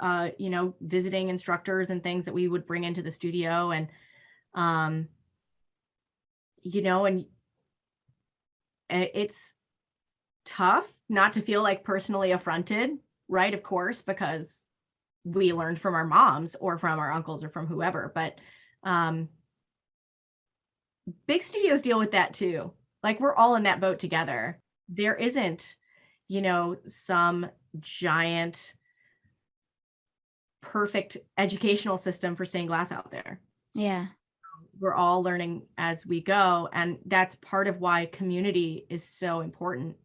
visiting instructors and things that we would bring into the studio. And, and it's tough not to feel like personally affronted, right? Of course, because we learned from our moms or from our uncles or from whoever, but, big studios deal with that too. Like we're all in that boat together. There isn't, some giant perfect educational system for stained glass out there. Yeah. We're all learning as we go. And that's part of why community is so important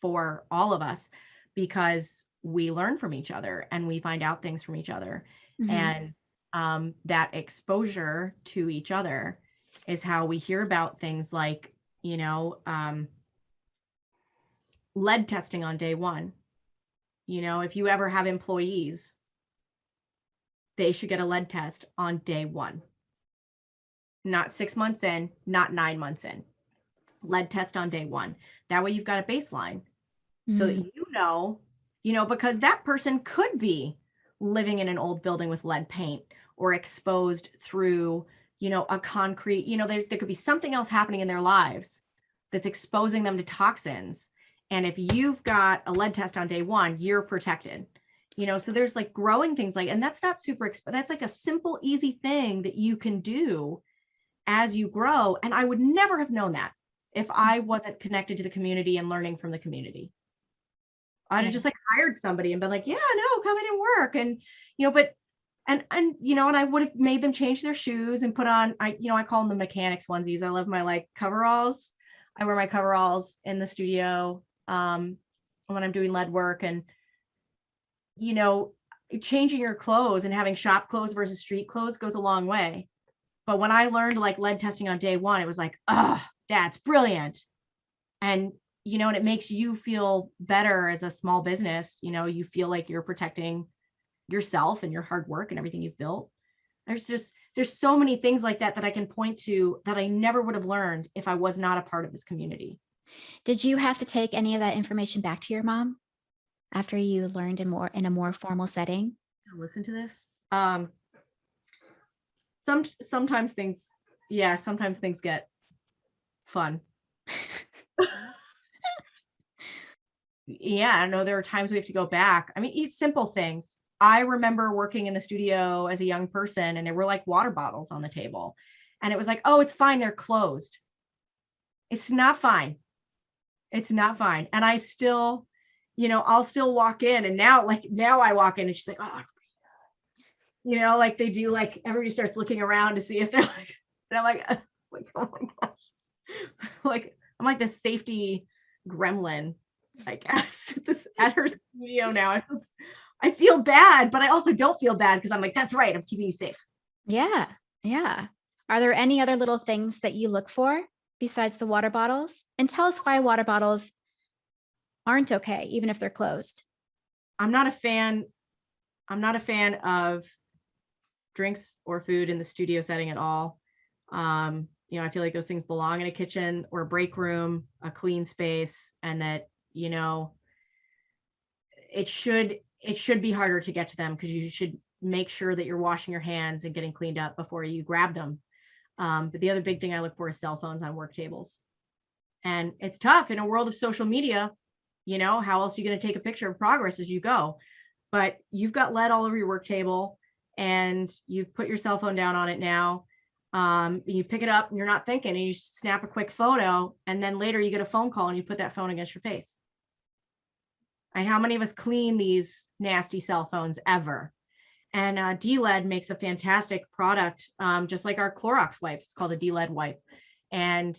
for all of us, because we learn from each other and we find out things from each other. Mm-hmm. And that exposure to each other is how we hear about things like, lead testing on day one. If you ever have employees, they should get a lead test on day one. Not 6 months in, not 9 months in. Lead test on day one. That way you've got a baseline. Mm-hmm. So that because that person could be living in an old building with lead paint or exposed through a concrete, there could be something else happening in their lives that's exposing them to toxins. And if you've got a lead test on day one, you're protected, so there's like growing things like, and that's not super, that's like a simple, easy thing that you can do as you grow. And I would never have known that if I wasn't connected to the community and learning from the community. I'd have just like hired somebody and been like, yeah, no, come in and work. And, but and I would have made them change their shoes and put on, I call them the mechanics onesies. I love my like coveralls. I wear my coveralls in the studio when I'm doing lead work, and you know, changing your clothes and having shop clothes versus street clothes goes a long way. But when I learned like lead testing on day one, it was like, oh, that's brilliant. And, and it makes you feel better as a small business. You feel like you're protecting yourself and your hard work and everything you've built. There's so many things like that I can point to that I never would have learned if I was not a part of this community. Did you have to take any of that information back to your mom after you learned in a more formal setting? Listen to this. Sometimes things get fun. Yeah, I know there are times we have to go back. I mean, it's simple things. I remember working in the studio as a young person, and there were like water bottles on the table, and it was like, oh, it's fine, they're closed. It's not fine. It's not fine. And I still, I'll still walk in, and now I walk in and she's like, oh, like they do, like everybody starts looking around to see if they're like, and I'm like, oh my gosh. Like, I'm like the safety gremlin, I guess, at her studio now. I feel bad, but I also don't feel bad because I'm like, that's right, I'm keeping you safe. Yeah. Yeah. Are there any other little things that you look for besides the water bottles? And tell us why water bottles aren't okay, even if they're closed. I'm not a fan of drinks or food in the studio setting at all. I feel like those things belong in a kitchen or a break room, a clean space, and that, it should be harder to get to them because you should make sure that you're washing your hands and getting cleaned up before you grab them. But the other big thing I look for is cell phones on work tables. And it's tough in a world of social media. How else are you going to take a picture of progress as you go? But you've got lead all over your work table, and you've put your cell phone down on it now. You pick it up and you're not thinking, and you just snap a quick photo, and then later you get a phone call and you put that phone against your face. And how many of us clean these nasty cell phones ever? And D-Lead makes a fantastic product, just like our Clorox wipes. It's called a D-Lead wipe. And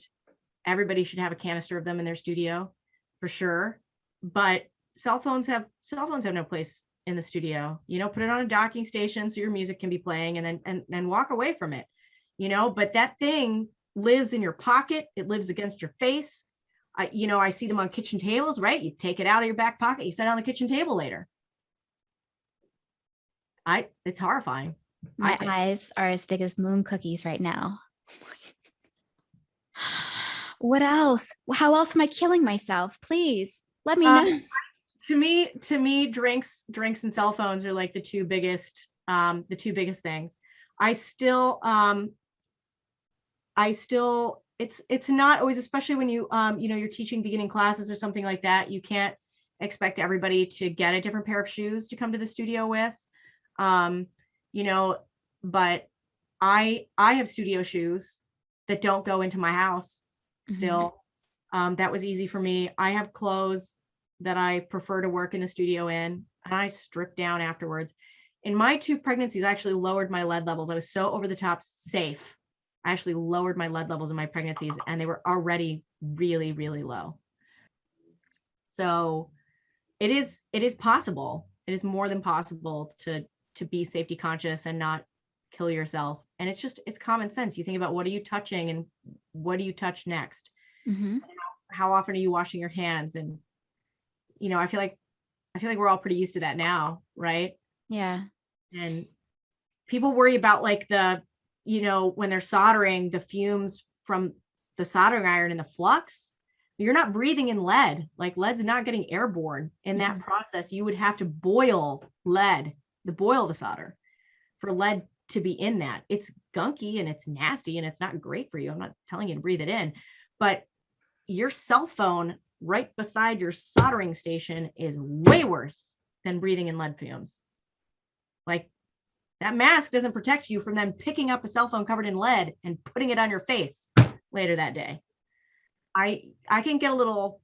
everybody should have a canister of them in their studio for sure. But cell phones have no place in the studio. Put it on a docking station so your music can be playing, and then walk away from it. But that thing lives in your pocket. It lives against your face. I see them on kitchen tables, right? You take it out of your back pocket, you set it on the kitchen table later. It's horrifying. My eyes are as big as moon cookies right now. What else? How else am I killing myself? Please let me know. To me, drinks and cell phones are like the two biggest things. It's not always, especially when you're teaching beginning classes or something like that, you can't expect everybody to get a different pair of shoes to come to the studio with. But I have studio shoes that don't go into my house still. Mm-hmm. That was easy for me. I have clothes that I prefer to work in the studio in, and I strip down afterwards. In my 2 pregnancies, I actually lowered my lead levels. I was so over the top safe. I actually lowered my lead levels in my pregnancies, and they were already really, really low. So it is possible. It is more than possible to be safety conscious and not kill yourself. And it's common sense. You think about, what are you touching and what do you touch next? Mm-hmm. How often are you washing your hands? And, I feel like we're all pretty used to that now, right? Yeah. And people worry about like when they're soldering, the fumes from the soldering iron and the flux. You're not breathing in lead. Like, lead's not getting airborne in that process. You would have to boil the solder for lead to be in that. It's gunky and it's nasty and it's not great for you. I'm not telling you to breathe it in, but your cell phone right beside your soldering station is way worse than breathing in lead fumes. Like, that mask doesn't protect you from them picking up a cell phone covered in lead and putting it on your face later that day. I can get a little,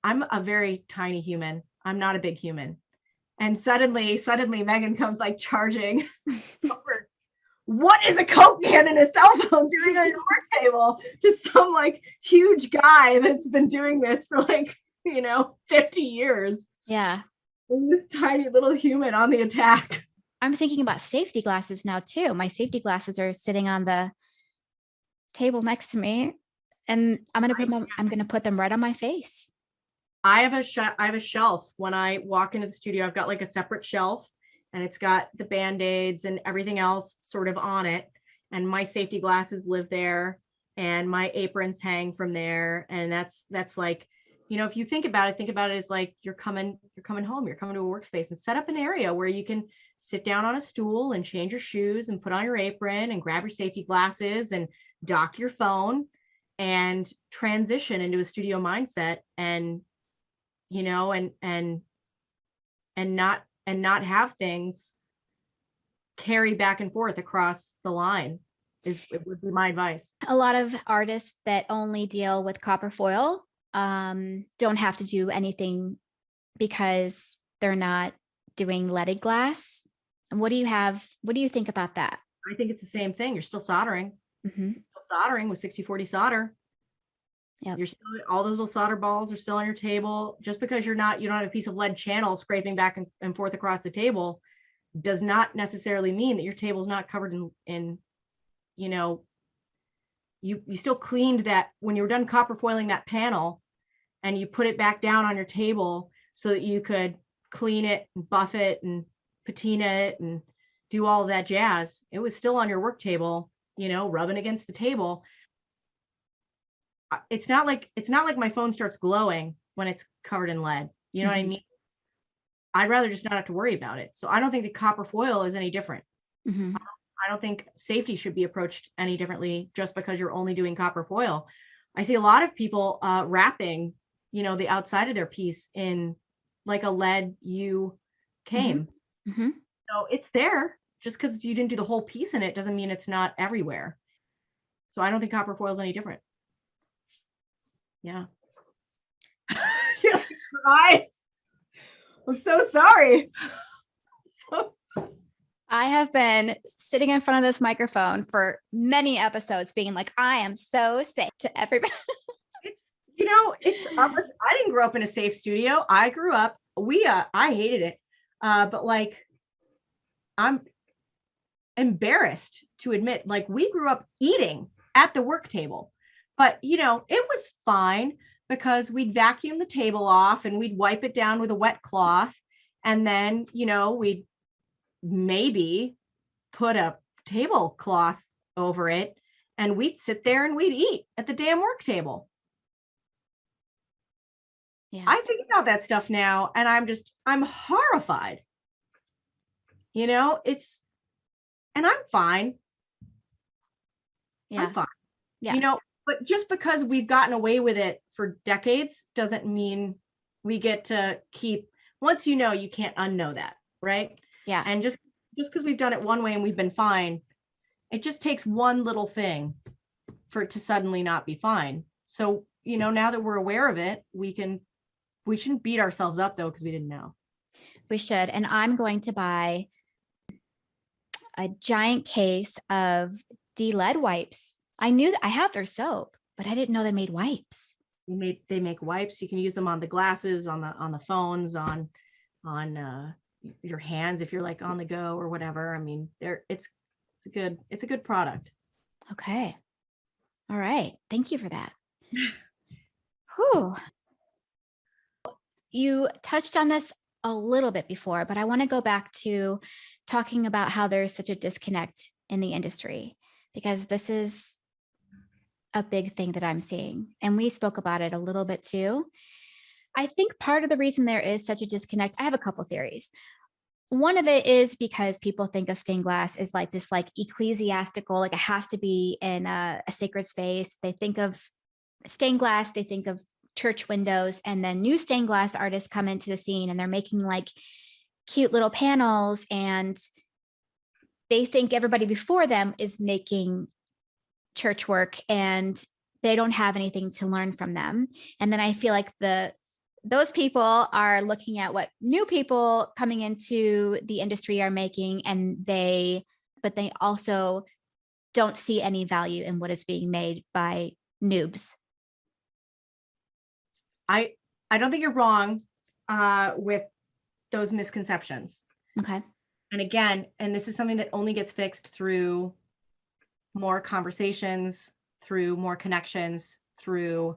I'm a very tiny human. I'm not a big human. And suddenly Megan comes like charging over. What is a Coke can and a cell phone doing on your work table? Just some like huge guy that's been doing this for like, 50 years. Yeah. And this tiny little human on the attack. I'm thinking about safety glasses now too. My safety glasses are sitting on the table next to me, and I'm going to put them right on my face. I have a shelf. When I walk into the studio, I've got like a separate shelf, and it's got the Band-Aids and everything else sort of on it. And my safety glasses live there, and my aprons hang from there. And that's like, if you think about it as like you're coming home, you're coming to a workspace, and set up an area where you can sit down on a stool and change your shoes and put on your apron and grab your safety glasses and dock your phone and transition into a studio mindset, and not have things carry back and forth across the line. It would be my advice. A lot of artists that only deal with copper foil don't have to do anything because they're not doing leaded glass. And what do you think about that? I think it's the same thing. You're still soldering. Mm-hmm. Soldering with 60/40 solder. Yep. You're still, all those little solder balls are still on your table. Just because you don't have a piece of lead channel scraping back and forth across the table does not necessarily mean that your table's not covered in you still cleaned that when you were done copper foiling that panel, and you put it back down on your table so that you could clean it and buff it and patina it and do all of that jazz. It was still on your work table, rubbing against the table. It's not like my phone starts glowing when it's covered in lead. You know what I mean? I'd rather just not have to worry about it. So I don't think the copper foil is any different. Mm-hmm. I don't think safety should be approached any differently just because you're only doing copper foil. I see a lot of people wrapping, the outside of their piece in like a lead U cane. Mm-hmm. So it's there. Just because you didn't do the whole piece in it doesn't mean it's not everywhere. So I don't think copper foil is any different. Yeah. Guys, I'm so sorry. I have been sitting in front of this microphone for many episodes being like, I am so safe to everybody. I didn't grow up in a safe studio. I grew up, I hated it. But like, I'm embarrassed to admit, like, we grew up eating at the work table, but it was fine because we'd vacuum the table off and we'd wipe it down with a wet cloth. And then, we'd maybe put a tablecloth over it, and we'd sit there and we'd eat at the damn work table. Yeah. I think about that stuff now, and I'm horrified. And I'm fine. Yeah. I'm fine. Yeah. But just because we've gotten away with it for decades doesn't mean we get to keep, once you can't unknow that, right? Yeah. And just because we've done it one way and we've been fine, it just takes one little thing for it to suddenly not be fine. So, now that we're aware of it, we shouldn't beat ourselves up though, because we didn't know. We should. And I'm going to buy a giant case of de-lead wipes. I knew that I have their soap, but I didn't know they made wipes. They make wipes. You can use them on the glasses, on the phones, on your hands if you're like on the go or whatever. I mean, it's a good product. Okay. All right. Thank you for that. Whew. You touched on this a little bit before, but I want to go back to talking about how there's such a disconnect in the industry, because this is a big thing that I'm seeing. And we spoke about it a little bit too. I think part of the reason there is such a disconnect, I have a couple theories. One of it is because people think of stained glass as like this like ecclesiastical, like it has to be in a sacred space. They think of stained glass, they think of church windows, and then new stained glass artists come into the scene and they're making like cute little panels, and they think everybody before them is making church work and they don't have anything to learn from them. And then I feel like the those people are looking at what new people coming into the industry are making, and but they also don't see any value in what is being made by noobs. I don't think you're wrong with those misconceptions. Okay. And again, and this is something that only gets fixed through more conversations, through more connections, through,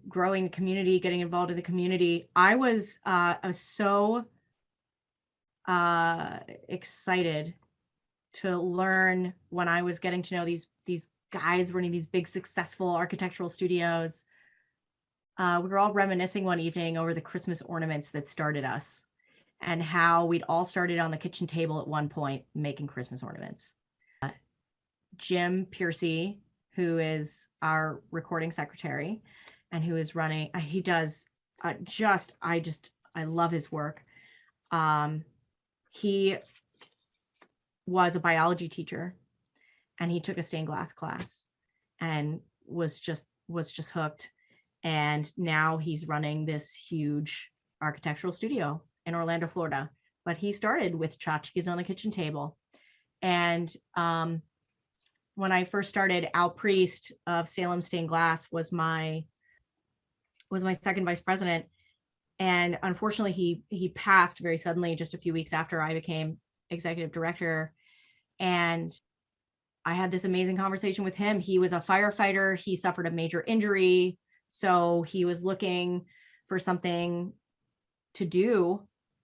growing the community, getting involved in the community. I was so excited to learn when I was getting to know these guys running these big successful architectural studios. We were all reminiscing one evening over the Christmas ornaments that started us, and how we'd all started on the kitchen table at one point making Christmas ornaments. Jim Piercy, who is our recording secretary and who is running, he does I love his work. He was a biology teacher, and he took a stained glass class and was just hooked. And now he's running this huge architectural studio in Orlando, Florida. But he started with tchotchkes on the kitchen table. And when I first started, Al Priest of Salem Stained Glass was my second vice president. And unfortunately, he passed very suddenly just a few weeks after I became executive director. And I had this amazing conversation with him. He was a firefighter. He suffered a major injury. So he was looking for something to do,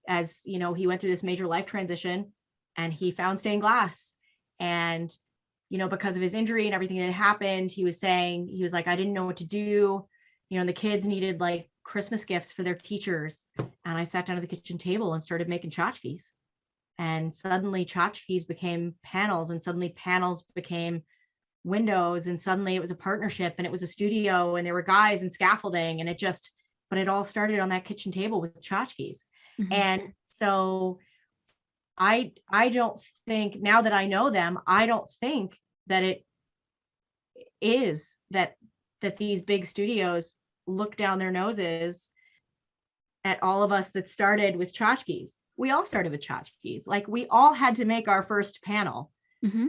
as he went through this major life transition, and he found stained glass. And because of his injury and everything that happened, he was like, I didn't know what to do. The kids needed like Christmas gifts for their teachers. And I sat down at the kitchen table and started making tchotchkes. And suddenly tchotchkes became panels, and suddenly panels became windows, and suddenly it was a partnership, and it was a studio, and there were guys and scaffolding, and but it all started on that kitchen table with tchotchkes. Mm-hmm. And so I don't think, now that I know them, I don't think that it is that these big studios look down their noses at all of us that started with tchotchkes. We all started with tchotchkes. Like, we all had to make our first panel. Mm-hmm.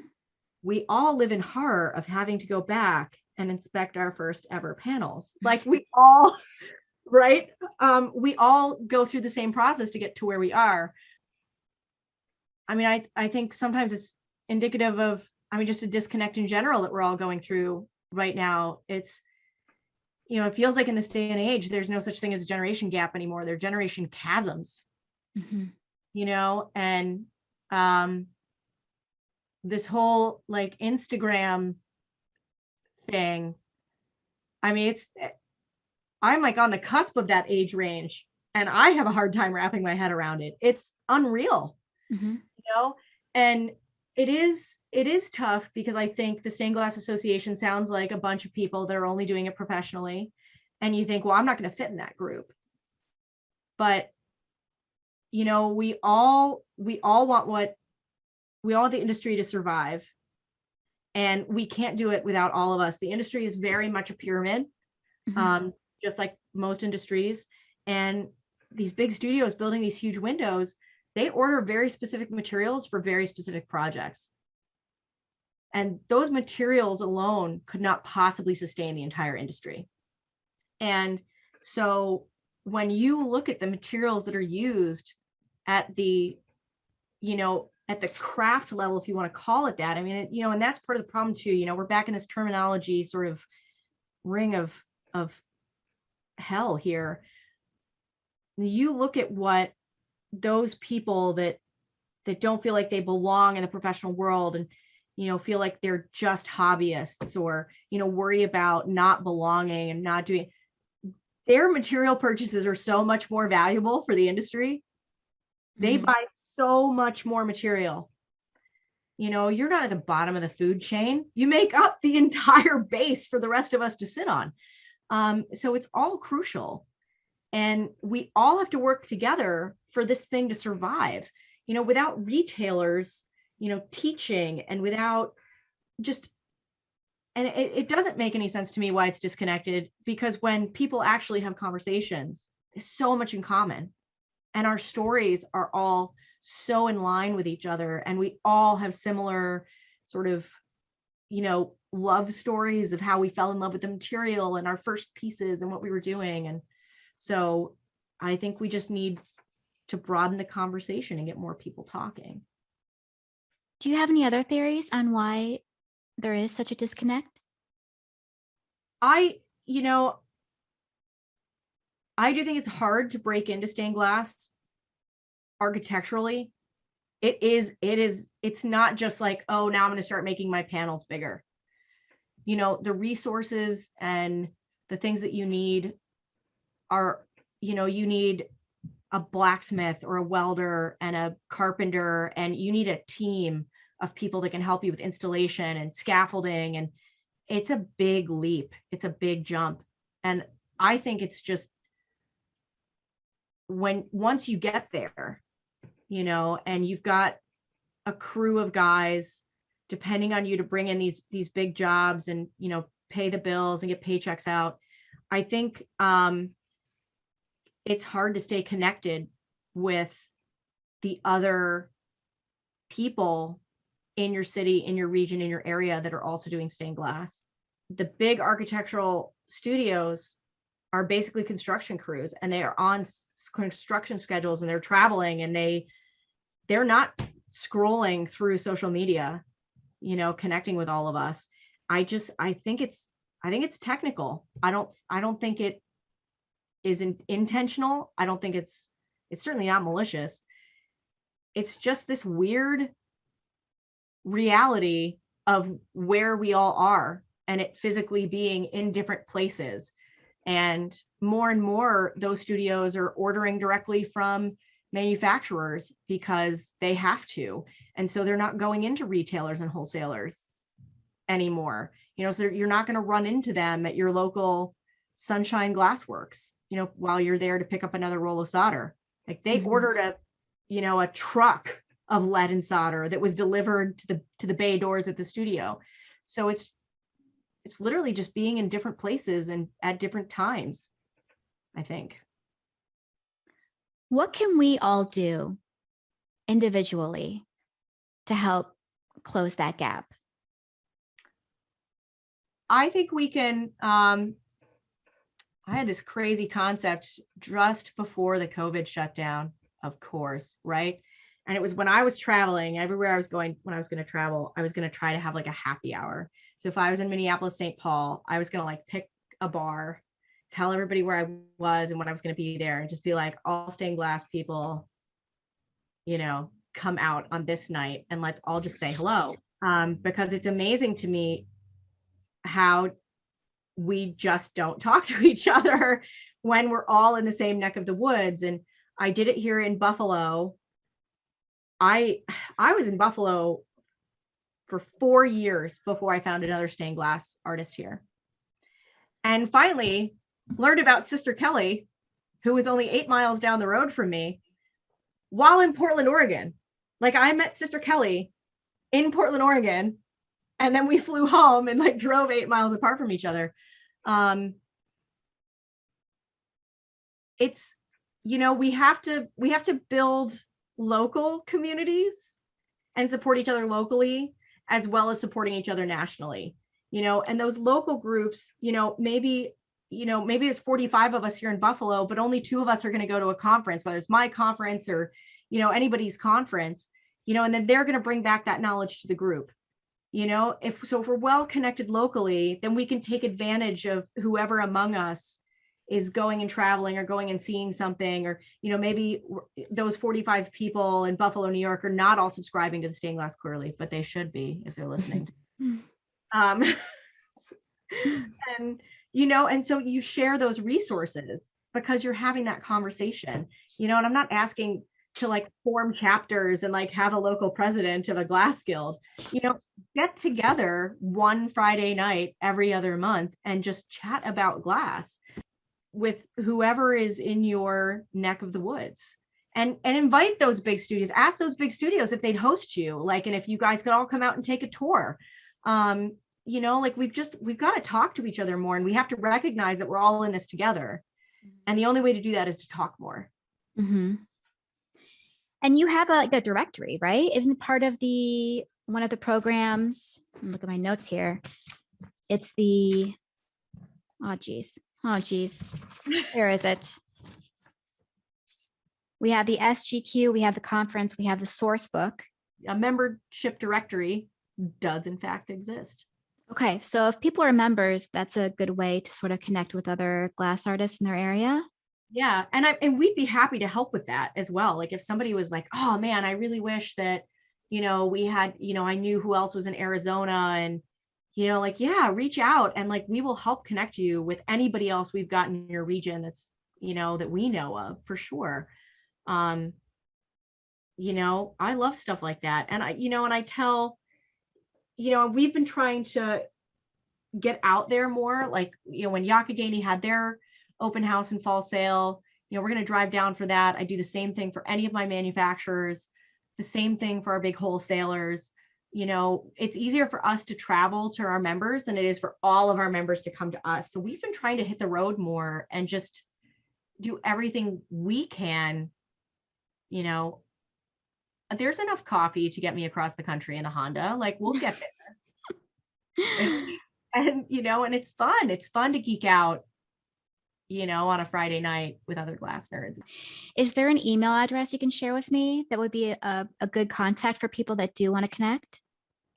We all live in horror of having to go back and inspect our first ever panels. Like, we all, right? We all go through the same process to get to where we are. I mean, I think sometimes it's indicative of, just a disconnect in general that we're all going through right now. It's, it feels like in this day and age, there's no such thing as a generation gap anymore. They're generation chasms, mm-hmm. And this whole like Instagram thing, I'm like on the cusp of that age range, and I have a hard time wrapping my head around it. It's unreal, mm-hmm. And it is tough, because I think the Stained Glass Association sounds like a bunch of people that are only doing it professionally. And you think, well, I'm not going to fit in that group. But, we all want the industry to survive, and we can't do it without all of us. The industry is very much a pyramid, mm-hmm. Just like most industries. And these big studios building these huge windows, they order very specific materials for very specific projects. And those materials alone could not possibly sustain the entire industry. And so when you look at the materials that are used at the, at the craft level, if you want to call it that, and that's part of the problem too. We're back in this terminology sort of ring of hell here. You look at what those people that don't feel like they belong in the professional world, and feel like they're just hobbyists, or worry about not belonging and not doing, their material purchases are so much more valuable for the industry. They mm-hmm. buy so much more material. You're not at the bottom of the food chain. You make up the entire base for the rest of us to sit on. So it's all crucial. And we all have to work together for this thing to survive. Without retailers, teaching, and without just and it doesn't make any sense to me why it's disconnected, because when people actually have conversations, there's so much in common, and our stories are all so in line with each other, and we all have similar sort of, love stories of how we fell in love with the material and our first pieces and what we were doing. And so I think we just need to broaden the conversation and get more people talking. Do you have any other theories on why there is such a disconnect? I do think it's hard to break into stained glass architecturally. It's not just like, oh, now I'm going to start making my panels bigger. The resources and the things that you need are, you need a blacksmith or a welder and a carpenter, and you need a team of people that can help you with installation and scaffolding. And it's a big leap. It's a big jump. And I think it's just once you get there, and you've got a crew of guys depending on you to bring in these big jobs and, pay the bills and get paychecks out. I think it's hard to stay connected with the other people in your city, in your region, in your area that are also doing stained glass. The big architectural studios are basically construction crews, and they are on construction schedules, and they're traveling, and they're not scrolling through social media, connecting with all of us. I think it's technical. I don't think it is intentional. I don't think it's certainly not malicious. It's just this weird reality of where we all are, and it physically being in different places. And more those studios are ordering directly from manufacturers because they have to. And so they're not going into retailers and wholesalers anymore. So you're not going to run into them at your local Sunshine Glassworks, while you're there to pick up another roll of solder. Like they ordered a truck of lead and solder that was delivered to the bay doors at the studio. So it's literally just being in different places and at different times, I think. What can we all do individually to help close that gap? I think we can, I had this crazy concept just before the COVID shutdown, of course, right? And it was when I was traveling, everywhere I was going, when I was going to travel, I was going to try to have like a happy hour. So if I was in Minneapolis, St. Paul, I was going to like pick a bar, tell everybody where I was and when I was going to be there, and just be like, all stained glass people, come out on this night and let's all just say hello. Because it's amazing to me how we just don't talk to each other when we're all in the same neck of the woods. And I did it here in Buffalo. I was in Buffalo for 4 years before I found another stained glass artist here. And finally learned about Sister Kelly, who was only 8 miles down the road from me, while in Portland, Oregon. Like I met Sister Kelly in Portland, Oregon, and then we flew home and like drove 8 miles apart from each other. It's, we have to build local communities and support each other locally, as well as supporting each other nationally, and those local groups, maybe there's 45 of us here in Buffalo, but only 2 of us are going to go to a conference, whether it's my conference or, anybody's conference, and then they're going to bring back that knowledge to the group. If we're well connected locally, then we can take advantage of whoever among us is going and traveling or going and seeing something, or, maybe those 45 people in Buffalo, New York are not all subscribing to the Stained Glass Quarterly, but they should be if they're listening. And, and so you share those resources because you're having that conversation, and I'm not asking to like form chapters and like have a local president of a glass guild, get together one Friday night every other month and just chat about glass with whoever is in your neck of the woods, and invite those big studios, ask those big studios if they'd host you, like, and if you guys could all come out and take a tour. like we've got to talk to each other more, and we have to recognize that we're all in this together. And the only way to do that is to talk more. Mm-hmm. And you have like a directory, right? Isn't part of one of the programs? Look at my notes here. It's the, oh geez. Where is it? We have the SGQ, we have the conference, we have the source book. A membership directory does in fact exist. Okay, so if people are members, that's a good way to sort of connect with other glass artists in their area. Yeah, and we'd be happy to help with that as well. Like if somebody was like, oh man, I really wish that, we had, I knew who else was in Arizona, and, like, yeah, reach out, and like, we will help connect you with anybody else we've got in your region that's, that we know of for sure. I love stuff like that. And I tell, we've been trying to get out there more. Like, when Yakagani had their open house and fall sale, we're going to drive down for that. I do the same thing for any of my manufacturers, the same thing for our big wholesalers. It's easier for us to travel to our members than it is for all of our members to come to us. So we've been trying to hit the road more and just do everything we can. There's enough coffee to get me across the country in a Honda. Like, we'll get there. and it's fun. It's fun to geek out, on a Friday night with other glass nerds. Is there an email address you can share with me that would be a good contact for people that do want to connect?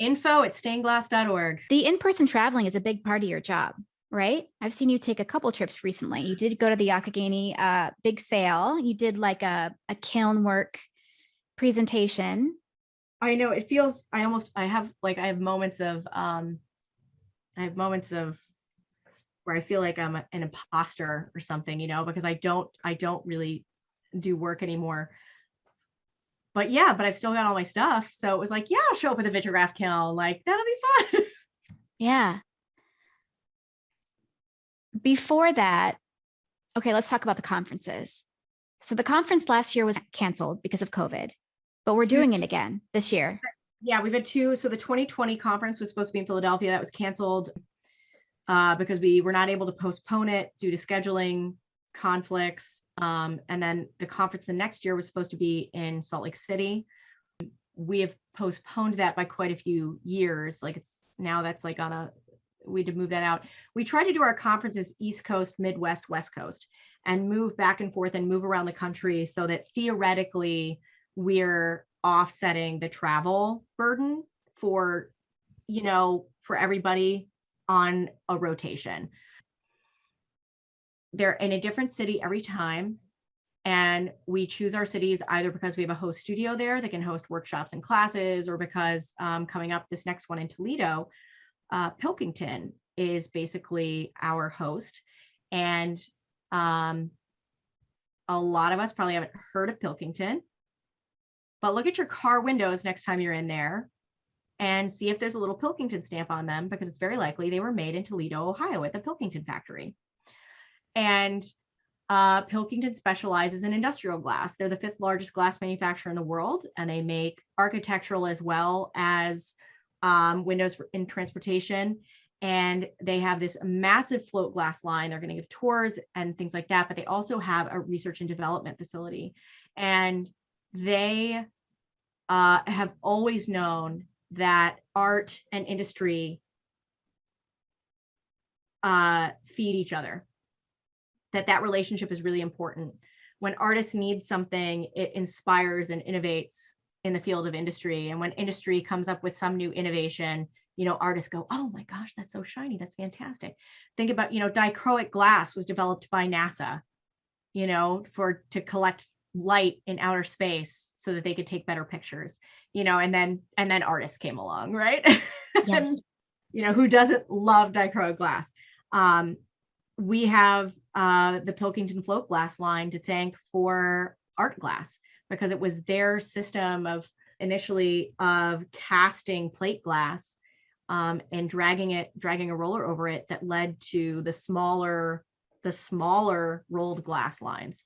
info@stainglass.org. The in-person traveling is a big part of your job, right? I've seen you take a couple trips recently. You did go to the Yakagani big sale. You did like a kiln work presentation. I know it feels, I have moments of where I feel like I'm an imposter or something, because I don't really do work anymore. But I've still got all my stuff. So it was like, yeah, I'll show up with a vitrograph kiln. Like, that'll be fun. Yeah. Before that, okay, let's talk about the conferences. So the conference last year was canceled because of COVID, but we're doing it again this year. Yeah, we've had two. So the 2020 conference was supposed to be in Philadelphia. That was canceled because we were not able to postpone it due to scheduling conflicts. And then the conference the next year was supposed to be in Salt Lake City. We have postponed that by quite a few years. Like, it's now that's like we had to move that out. We try to do our conferences East Coast, Midwest, West Coast, and move back and forth and move around the country so that theoretically we're offsetting the travel burden for everybody on a rotation. They're in a different city every time. And we choose our cities either because we have a host studio there that can host workshops and classes, or because coming up this next one in Toledo, Pilkington is basically our host. And a lot of us probably haven't heard of Pilkington, but look at your car windows next time you're in there and see if there's a little Pilkington stamp on them, because it's very likely they were made in Toledo, Ohio at the Pilkington factory. And Pilkington specializes in industrial glass. They're the 5th largest glass manufacturer in the world, and they make architectural as well as windows in transportation. And they have this massive float glass line. They're going to give tours and things like that, but they also have a research and development facility. And they have always known that art and industry feed each other, that relationship is really important. When artists need something, it inspires and innovates in the field of industry. And when industry comes up with some new innovation, artists go, oh my gosh, that's so shiny. That's fantastic. Think about, dichroic glass was developed by NASA, to collect light in outer space so that they could take better pictures, and then artists came along, right? Yeah. And, who doesn't love dichroic glass? We have the Pilkington float glass line to thank for art glass, because it was their system of initially of casting plate glass and dragging a roller over it that led to the smaller rolled glass lines.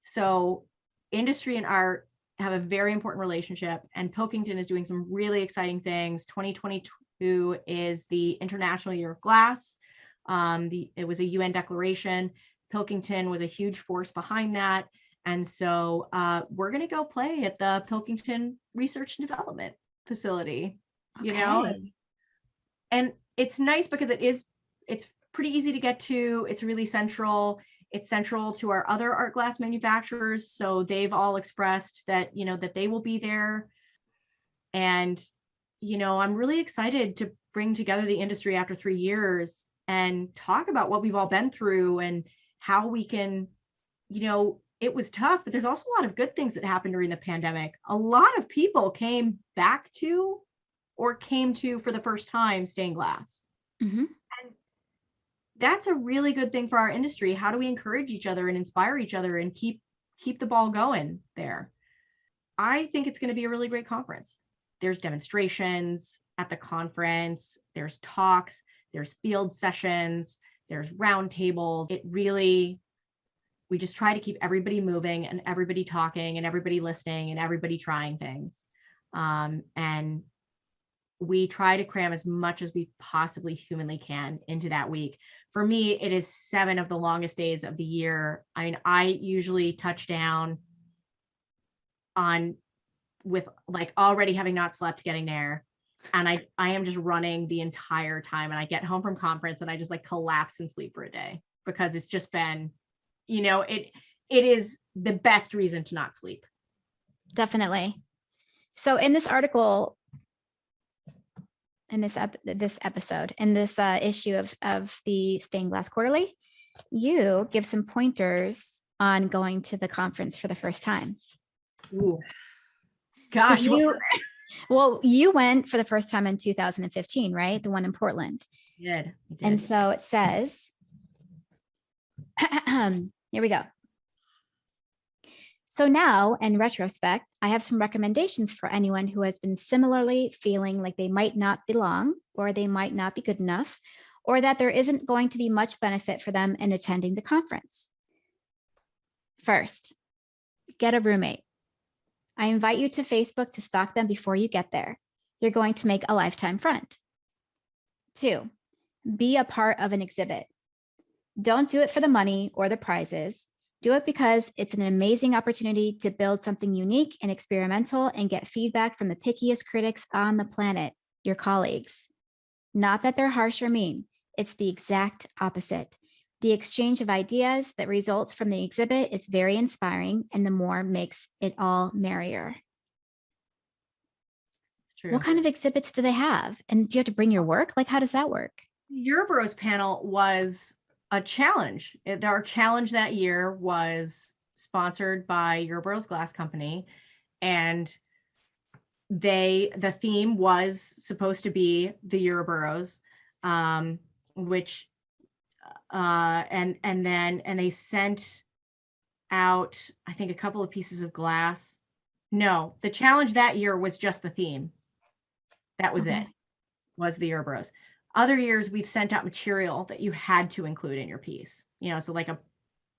So industry and art have a very important relationship, and Pilkington is doing some really exciting things. 2020 who is the International Year of Glass. It was a UN declaration. Pilkington was a huge force behind that. And so we're going to go play at the Pilkington Research and Development Facility, you know, and it's nice because it's pretty easy to get to. It's really central. It's central to our other art glass manufacturers. So they've all expressed that, you know, that they will be there. And, you know, I'm really excited to bring together the industry after 3 years and talk about what we've all been through and how we can, you know, it was tough, but there's also a lot of good things that happened during the pandemic. A lot of people came back to or came to for the first time stained glass. Mm-hmm. And that's a really good thing for our industry. How do we encourage each other and inspire each other and keep the ball going there? I think it's going to be a really great conference. There's demonstrations at the conference, there's talks, there's field sessions, there's roundtables. We just try to keep everybody moving and everybody talking and everybody listening and everybody trying things. And we try to cram as much as we possibly humanly can into that week. For me, it is 7 of the longest days of the year. I mean, I usually touch down with like already having not slept getting there. And I am just running the entire time. And I get home from conference and I just like collapse and sleep for a day because it's just been, you know, it is the best reason to not sleep. Definitely. So in this article, in this episode, in this issue of the Stained Glass Quarterly, you give some pointers on going to the conference for the first time. Ooh. Gosh. You went for the first time in 2015, right? The one in Portland. I did. And so it says, here we go. So now, in retrospect, I have some recommendations for anyone who has been similarly feeling like they might not belong, or they might not be good enough, or that there isn't going to be much benefit for them in attending the conference. First, get a roommate. I invite you to Facebook to stalk them before you get there. You're going to make a lifetime friend. 2, be a part of an exhibit. Don't do it for the money or the prizes. Do it because it's an amazing opportunity to build something unique and experimental and get feedback from the pickiest critics on the planet, your colleagues. Not that they're harsh or mean. It's the exact opposite. The exchange of ideas that results from the exhibit is very inspiring, and the more makes it all merrier. It's true. What kind of exhibits do they have? And do you have to bring your work? Like, how does that work? Euroboros panel was a challenge. Our challenge that year was sponsored by Euroboros Glass Company, and the theme was supposed to be the Euroboros, which and they sent out, I think, a couple of pieces of glass. No, the challenge that year was just the theme. That was it, was the Euroboros. Other years we've sent out material that you had to include in your piece, you know, so like a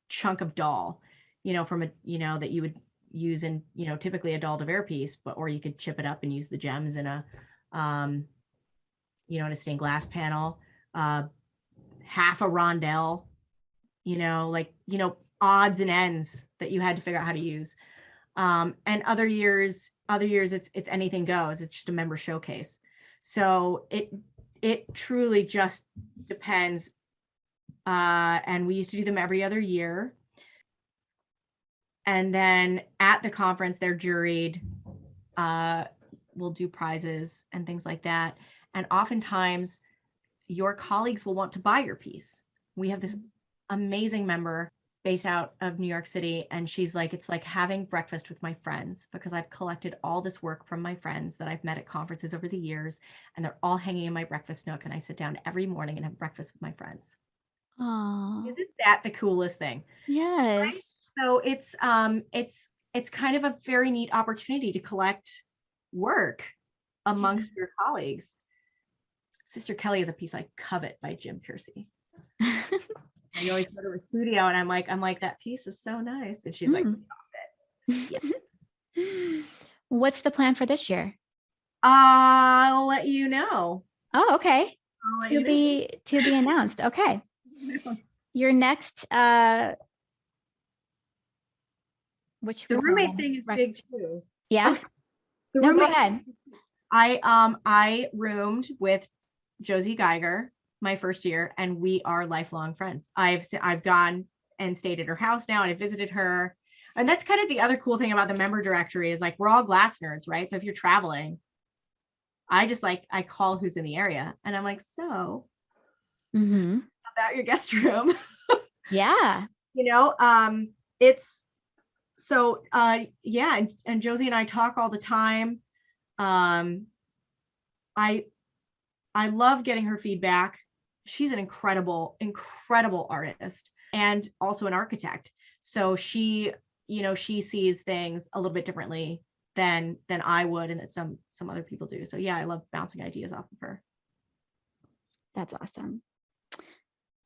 chunk of doll, you know, from a, you know, that you would use in, you know, typically a doll to bear piece, but, or you could chip it up and use the gems in a, you know, in a stained glass panel, half a rondelle, you know, like, you know, odds and ends that you had to figure out how to use. And other years it's anything goes. It's just a member showcase. So it truly just depends. And we used to do them every other year. And then at the conference, they're juried. We'll do prizes and things like that. And oftentimes your colleagues will want to buy your piece. We have this amazing member based out of New York City. And she's like, it's like having breakfast with my friends, because I've collected all this work from my friends that I've met at conferences over the years, and they're all hanging in my breakfast nook. And I sit down every morning and have breakfast with my friends. Oh, Isn't that the coolest thing? yes. Right? So it's kind of a very neat opportunity to collect work amongst your colleagues. Sister Kelly has a piece I covet by Jim Piercy. I always go to her studio and I'm like, that piece is so nice. And she's like, "Get off it." What's the plan for this year? I'll let you know. Oh, okay. I'll let To you know. be announced. Okay. Your next which The one do I roommate want thing is to big too. Yeah. Oh, the No, go roommate. ahead. I roomed with Josie Geiger my first year, and we are lifelong friends. I've gone and stayed at her house now, and I visited her. And that's kind of the other cool thing about the member directory is like we're all glass nerds, right? So if you're traveling, I call who's in the area, and I'm like, so Mm-hmm. about your guest room, Yeah. it's so yeah, and Josie and I talk all the time. Um, I I love getting her feedback. She's an incredible artist and also an architect. So she sees things a little bit differently than I would and that some other people do. So yeah, I love bouncing ideas off of her. That's awesome.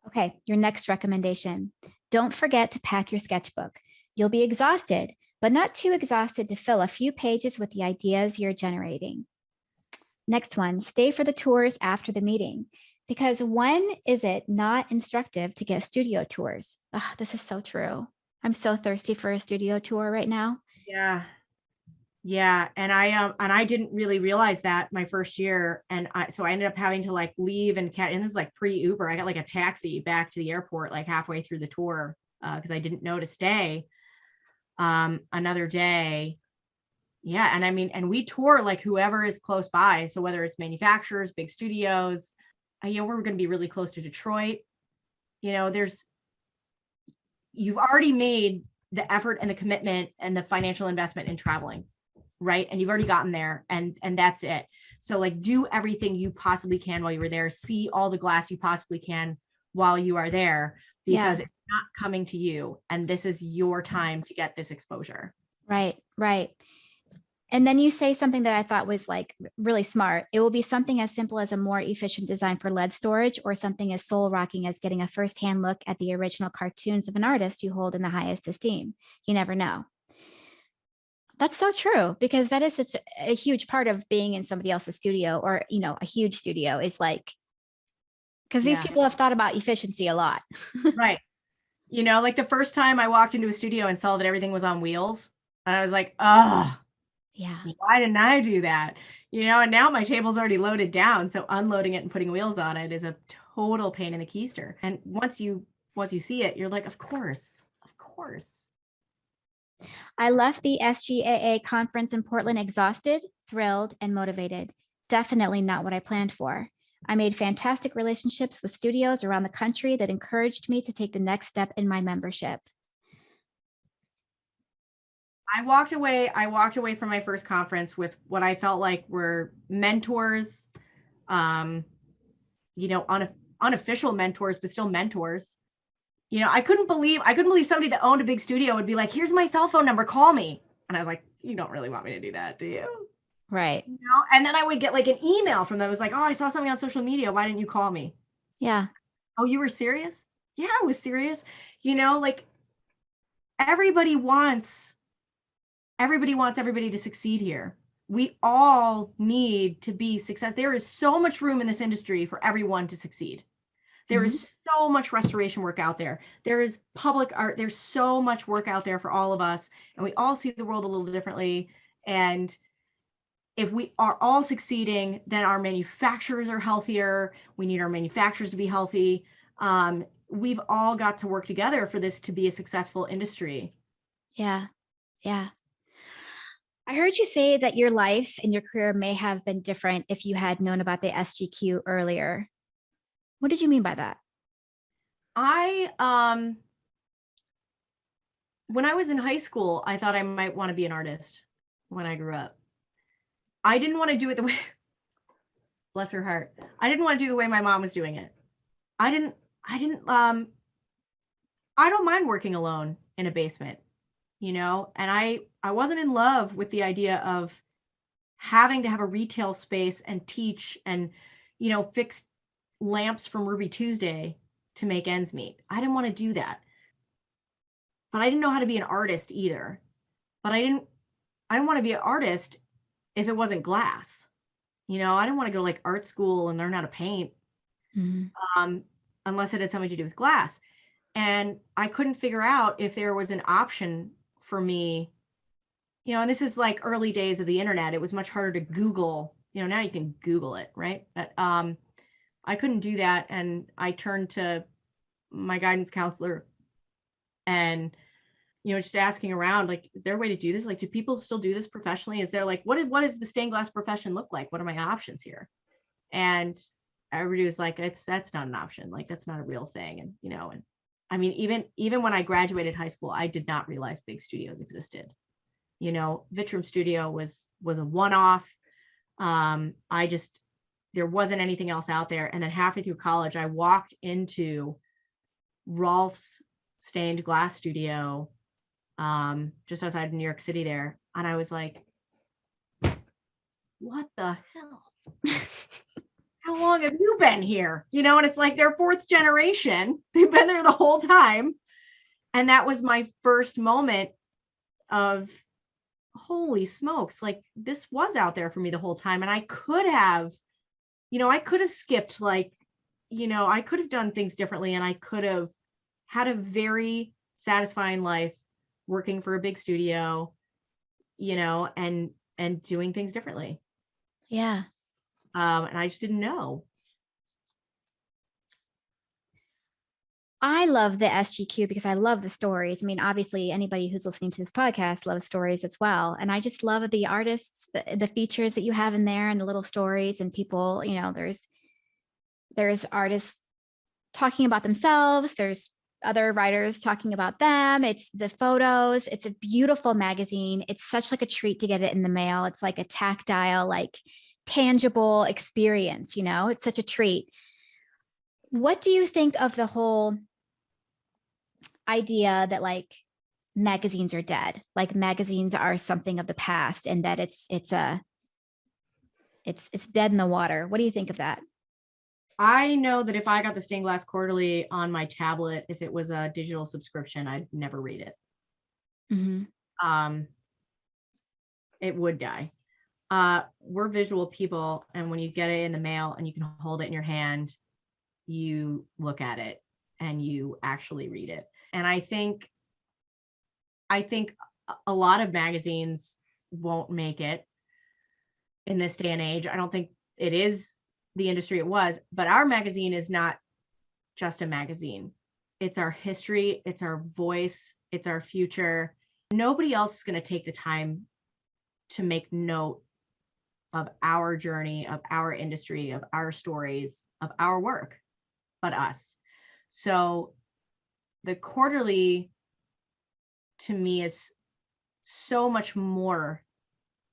Okay, your next recommendation. Don't forget to pack your sketchbook. You'll be exhausted, but not too exhausted to fill a few pages with the ideas you're generating. Next one, stay for the tours after the meeting. Because when is it not instructive to get studio tours? Oh, this is so true. I'm so thirsty for a studio tour right now. Yeah. Yeah, and I didn't really realize that my first year, and I ended up having to like leave and this is like pre-Uber. I got like a taxi back to the airport like halfway through the tour because I didn't know to stay another day. Yeah, and I mean, and we tour like whoever is close by. So whether it's manufacturers, big studios, we're going to be really close to Detroit. You've already made the effort and the commitment and the financial investment in traveling, right? And you've already gotten there, and that's it. So like do everything you possibly can while you were there. See all the glass you possibly can while you are there, because it's not coming to you, and this is your time to get this exposure. Right, right. And then you say something that I thought was like really smart. It will be something as simple as a more efficient design for lead storage, or something as soul rocking as getting a firsthand look at the original cartoons of an artist you hold in the highest esteem. You never know. That's so true, because that is such a huge part of being in somebody else's studio, or, a huge studio is like, because these Yeah. people have thought about efficiency a lot. Right. Like the first time I walked into a studio and saw that everything was on wheels, and I was like, oh, Yeah. why didn't I do that? And now my table's already loaded down. So unloading it and putting wheels on it is a total pain in the keister. And once you see it, you're like, of course, of course. I left the SGAA conference in Portland exhausted, thrilled, and motivated. Definitely not what I planned for. I made fantastic relationships with studios around the country that encouraged me to take the next step in my membership. I walked away from my first conference with what I felt like were mentors, um, unofficial mentors, but still mentors. I couldn't believe somebody that owned a big studio would be like, here's my cell phone number, call me. And I was like, you don't really want me to do that, do you? Right. And then I would get like an email from them. It was like, oh, I saw something on social media. Why didn't you call me? Yeah. Oh, you were serious? Yeah, I was serious. Like everybody wants everybody to succeed here. We all need to be success. There is so much room in this industry for everyone to succeed. There is so much restoration work out there. There is public art. There's so much work out there for all of us. And we all see the world a little differently. And if we are all succeeding, then our manufacturers are healthier. We need our manufacturers to be healthy. We've all got to work together for this to be a successful industry. Yeah. Yeah. I heard you say that your life and your career may have been different if you had known about the SGQ earlier. What did you mean by that? When I was in high school, I thought I might want to be an artist when I grew up. I didn't want to do it the way, bless her heart, I didn't want to do the way my mom was doing it. I don't mind working alone in a basement, and I wasn't in love with the idea of having to have a retail space and teach and, fix lamps from Ruby Tuesday to make ends meet. I didn't want to do that. But I didn't know how to be an artist either. But I didn't want to be an artist if it wasn't glass. I didn't want to go to like art school and learn how to paint, Mhm. um, unless it had something to do with glass. And I couldn't figure out if there was an option for me, and this is like early days of the internet. It was much harder to Google, now you can Google it, right? But I couldn't do that. And I turned to my guidance counselor and, just asking around, like, is there a way to do this? Like, do people still do this professionally? Is there like, what does the stained glass profession look like? What are my options here? And everybody was like, that's not an option. Like, that's not a real thing. And, and I mean, even when I graduated high school, I did not realize big studios existed. Vitrum Studio was a one-off. There wasn't anything else out there. And then halfway through college, I walked into Rolf's stained glass studio, just outside of New York City there. And I was like, what the hell? How long have you been here? And it's like they're fourth generation. They've been there the whole time. And that was my first moment of, holy smokes, like this was out there for me the whole time. And I could have skipped, like, I could have done things differently, and I could have had a very satisfying life working for a big studio, and doing things differently. Yeah. And I just didn't know. I love the SGQ because I love the stories. I mean, obviously, anybody who's listening to this podcast loves stories as well. And I just love the artists, the features that you have in there, and the little stories, and people, there's artists talking about themselves. There's other writers talking about them. It's the photos. It's a beautiful magazine. It's such like a treat to get it in the mail. It's like a tactile, like tangible experience, it's such a treat. What do you think of the whole idea that like magazines are dead, like magazines are something of the past, and that it's dead in the water? What do you think of that? I know that if I got the Stained Glass Quarterly on my tablet, if it was a digital subscription, I'd never read it. Mm-hmm. It would die. We're visual people, and when you get it in the mail and you can hold it in your hand, you look at it and you actually read it. And I think a lot of magazines won't make it in this day and age. I don't think it is the industry it was, but our magazine is not just a magazine. It's our history, it's our voice, it's our future. Nobody else is going to take the time to make note of our journey, of our industry, of our stories, of our work, but us. So the quarterly to me is so much more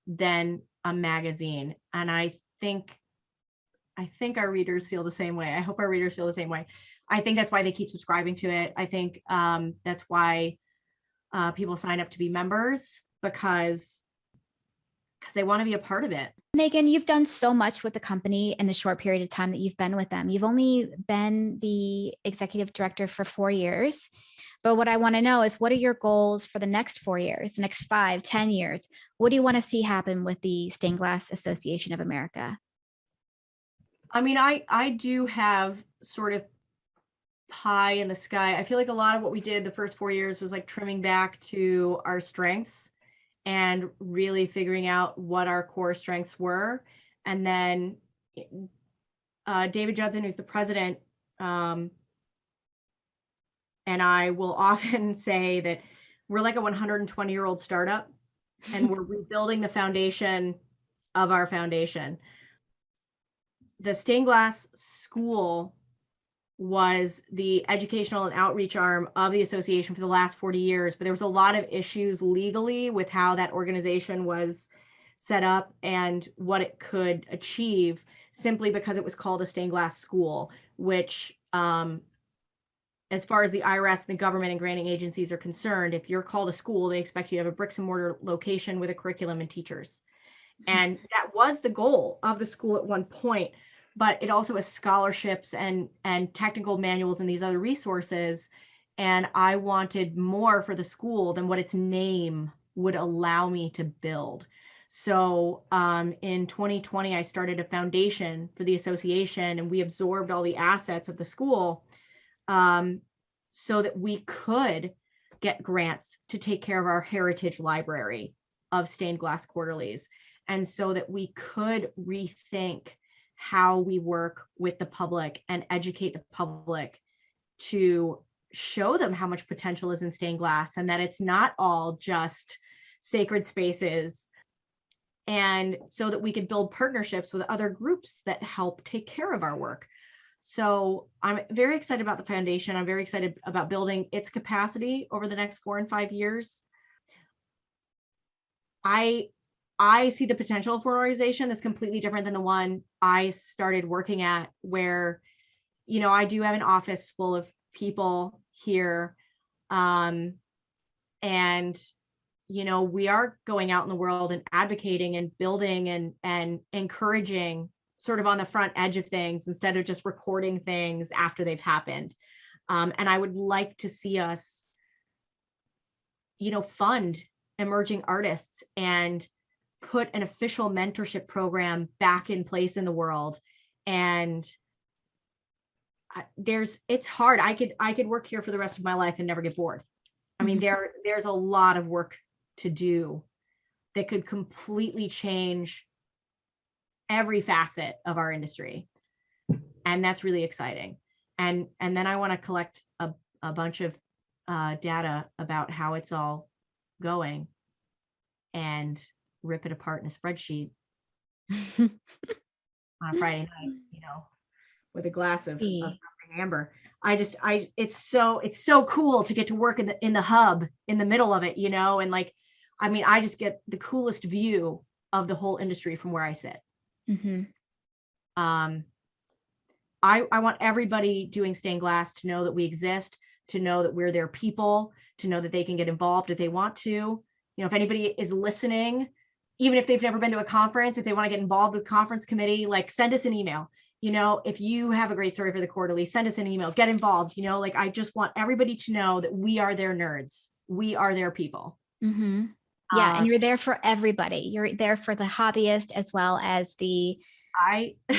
than a magazine. And I think our readers feel the same way. I hope our readers feel the same way. I think that's why they keep subscribing to it. I think that's why people sign up to be members, because they want to be a part of it. Megan, you've done so much with the company in the short period of time that you've been with them. You've only been the executive director for 4 years. But what I want to know is, what are your goals for the next 4 years, the next 5, 10 years? What do you want to see happen with the Stained Glass Association of America? I mean, I do have sort of pie in the sky. I feel like a lot of what we did the first 4 years was like trimming back to our strengths and really figuring out what our core strengths were. And then David Judson, who's the president, and I will often say that we're like a 120-year-old startup, and we're rebuilding the foundation of our foundation. The Stained Glass School was the educational and outreach arm of the association for the last 40 years, but there was a lot of issues legally with how that organization was set up and what it could achieve, simply because it was called a stained glass school, which as far as the IRS and the government and granting agencies are concerned, if you're called a school, they expect you to have a bricks and mortar location with a curriculum and teachers. And that was the goal of the school at one point. But it also has scholarships and technical manuals and these other resources. And I wanted more for the school than what its name would allow me to build. So in 2020, I started a foundation for the association, and we absorbed all the assets of the school so that we could get grants to take care of our heritage library of stained glass quarterlies, and so that we could rethink how we work with the public and educate the public to show them how much potential is in stained glass, and that it's not all just sacred spaces, and so that we could build partnerships with other groups that help take care of our work. So I'm very excited about the foundation. I'm very excited about building its capacity over the next 4 and 5 years. I see the potential for an organization that's completely different than the one I started working at, where, I do have an office full of people here. And, we are going out in the world and advocating and building and encouraging, sort of on the front edge of things, instead of just recording things after they've happened. And I would like to see us, fund emerging artists and put an official mentorship program back in place in the world. And it's hard. I could work here for the rest of my life and never get bored. I mean, there's a lot of work to do that could completely change every facet of our industry. And that's really exciting. And then I want to collect a bunch of data about how it's all going and rip it apart in a spreadsheet on a Friday night, with a glass of something amber. It's so cool to get to work in the hub in the middle of it, and I just get the coolest view of the whole industry from where I sit. Mm-hmm. I want everybody doing stained glass to know that we exist, to know that we're their people, to know that they can get involved if they want to. If anybody is listening, even if they've never been to a conference, if they want to get involved with conference committee, send us an email. If you have a great story for the quarterly, send us an email, get involved. I just want everybody to know that we are their nerds. We are their people. Mm-hmm. Yeah. And you're there for everybody. You're there for the hobbyist as well as the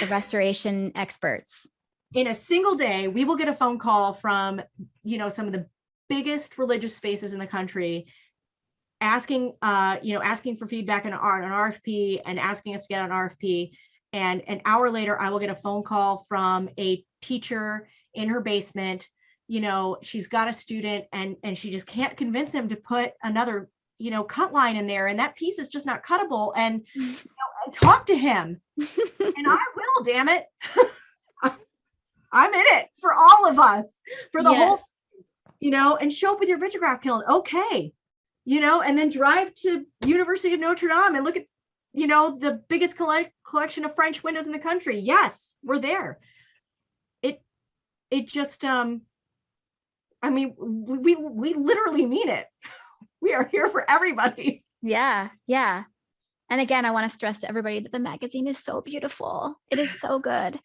restoration experts. In a single day, we will get a phone call from, some of the biggest religious spaces in the country, asking for feedback on an RFP and asking us to get on RFP. And an hour later, I will get a phone call from a teacher in her basement. She's got a student and she just can't convince him to put another, cut line in there. And that piece is just not cuttable. And, and talk to him. And I will, damn it. I'm in it for all of us, for the whole, and show up with your vitrograph kiln. Okay. And then drive to University of Notre Dame and look at, the biggest collection of French windows in the country. Yes, we're there. It just, we literally mean it. We are here for everybody. Yeah. Yeah. And again, I want to stress to everybody that the magazine is so beautiful. It is so good.